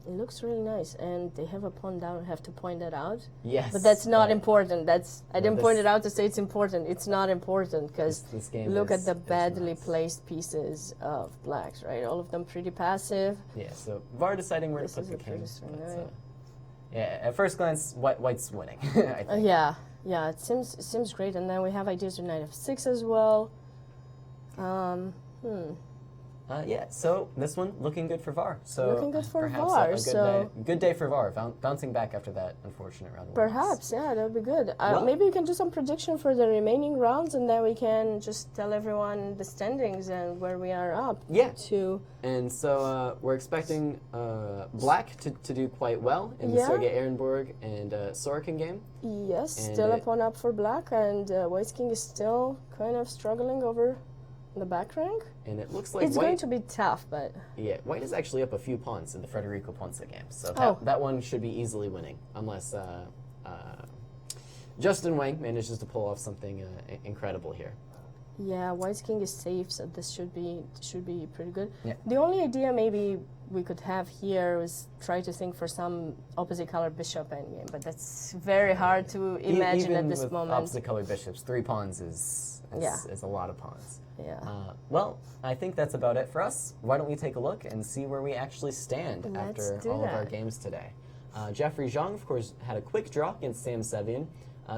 It looks really nice, and they have a pawn down. I have to point that out. Yes, But that's not but important. I didn't this- point it out to say it's important. It's not important because this game look is- at the is badly nuts. placed pieces of blacks, right? All of them pretty passive. Yeah, so Var deciding where This to put is the a king. pretty swing, but, right? yeah, at first glance, white's winning. I think. Yeah. It seems great, and then we have ideas of knight f6 as well. Yeah, so this one looking good for Var. So Looking good for perhaps Var, a so- good day for Var, bouncing back after that unfortunate round. of loss. Perhaps, yeah, that would be good. Well- Maybe we can do some prediction for the remaining rounds, and then we can just tell everyone the standings and where we are up. Yeah. To And so we're expecting Black to do quite well in the Yeah. Sergei Ehrenborg and Sorokin game. yes, And still a it- pawn up for black, and White's king is still kind of struggling over the back rank. And it looks like It's White, going to be tough, but yeah, White is actually up a few pawns in the Federico Ponce game. So Oh. that one should be easily winning, unless Justin Wang manages to pull off something incredible here. yeah, White's king is safe, so this should be pretty good. Yeah. The only idea maybe we could have here is try to think for some opposite color bishop endgame, but that's very hard to imagine Even at this with moment. opposite colored bishops, 3 pawns is a lot of pawns. Yeah. Well, I think that's about it for us. Why don't we take a look and see where we actually stand Let's after do all of our that. games today. Jeffrey Zhang, of course, had a quick draw against Sam Sevian,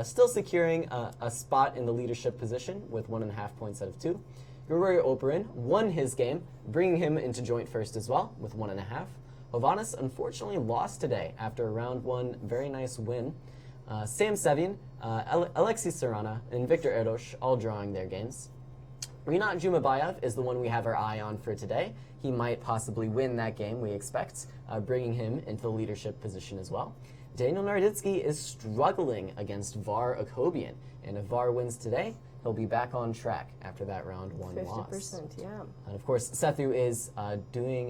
still securing a spot in the leadership position with 1.5 points out of 2. Grigory Operin won his game, bringing him into joint first as well with 1.5. Hovannes unfortunately lost today after a round 1 very nice win. Sam Sevian, Alexei Serrana, and Victor Erdos all drawing their games. Rinat Jumabayev is the one we have our eye on for today. He might possibly win that game, we expect, bringing him into the leadership position as well. Daniel Naroditsky is struggling against Var Akobian, and if Var wins today, he'll be back on track after that round 1 loss. 50%, yeah. And of course, Sethu is doing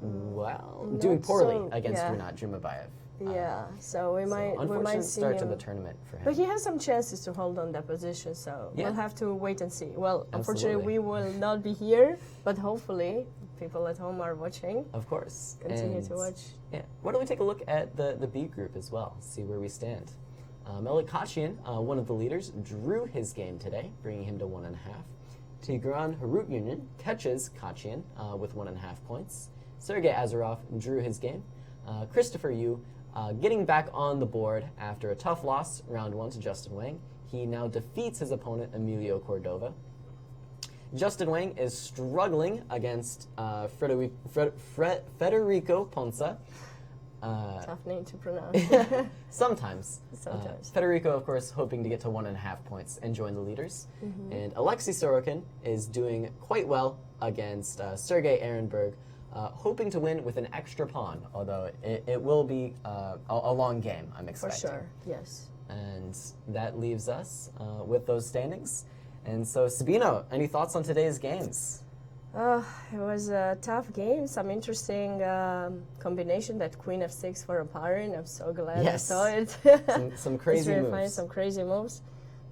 poorly so, against yeah. Rinat Jumabayev. Yeah, so we might unfortunate see start him. to the tournament for him. But he has some chances to hold on that position, so Yeah. we'll have to wait and see. Well, unfortunately, Absolutely. we will not be here, but hopefully, people at home are watching. Of course. Continue And, to watch. Yeah. Why don't we take a look at the B group as well, see where we stand. Melik Kachian, one of the leaders, drew his game today, bringing him to 1.5. Tigran Harutyunin catches Kachian with 1.5 points. Sergei Azarov drew his game. Christopher Yu getting back on the board after a tough loss, round 1 to Justin Wang. He now defeats his opponent, Emilio Cordova. Justin Wang is struggling against Federico Ponsa. Tough name to pronounce. Sometimes. Sometimes. Federico, of course, hoping to get to 1.5 points and join the leaders. And Alexei Sorokin is doing quite well against Sergei Ehrenberg, hoping to win with an extra pawn, although it will be a long game, I'm For expecting. sure, yes. And that leaves us with those standings. And so, Sabina, any thoughts on today's games? It was a tough game. Some interesting combination. That Queen f6 for a parin. I'm so glad Yes. I saw it. Some crazy it's really moves. funny, some crazy moves.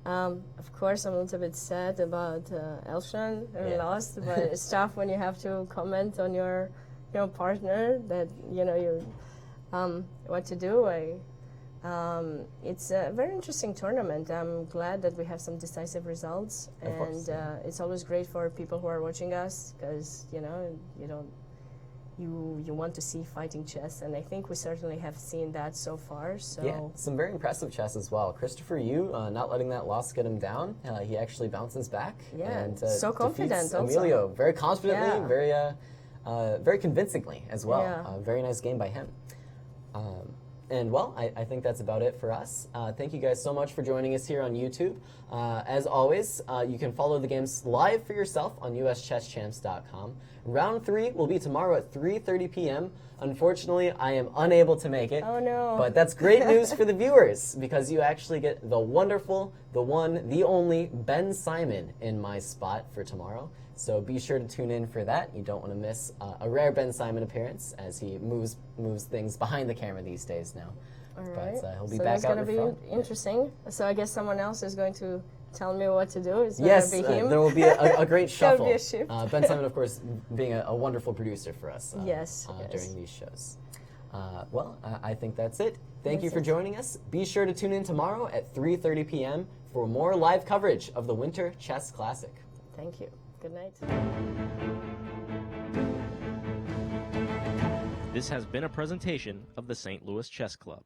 Of course, I'm a little bit sad about Elshan who Yeah. lost, but it's tough when you have to comment on your partner that you what to do. It's a very interesting tournament. I'm glad that we have some decisive results, Of course, and yeah. it's always great for people who are watching us because you want to see fighting chess, and I think we certainly have seen that so far. So Yeah, some very impressive chess as well. Christopher Yu, not letting that loss get him down. He actually bounces back. Yeah, and so confident defeats also. Emilio very confidently, Yeah. very convincingly as well. Yeah. Very nice game by him. And well, I think that's about it for us. Thank you guys so much for joining us here on YouTube. As always, you can follow the games live for yourself on uschesschamps.com. Round 3 will be tomorrow at 3:30 p.m. Unfortunately, I am unable to make it. Oh, no. But that's great news for the viewers because you actually get the wonderful, the one, the only Ben Simon in my spot for tomorrow. So be sure to tune in for that. You don't want to miss a rare Ben Simon appearance as he moves things behind the camera these days now. all right. But he'll be so back that's out going to in be front. interesting. So I guess someone else is going to tell me what to do. It's Yes, going to be him. there will be a great There'll shuffle. be a shift. Ben Simon, of course, being a wonderful producer for us Yes, yes. during these shows. Well, I think that's it. Thank you That's for it. joining us. Be sure to tune in tomorrow at 3:30 p.m. for more live coverage of the Winter Chess Classic. Thank you. Good night. This has been a presentation of the St. Louis Chess Club.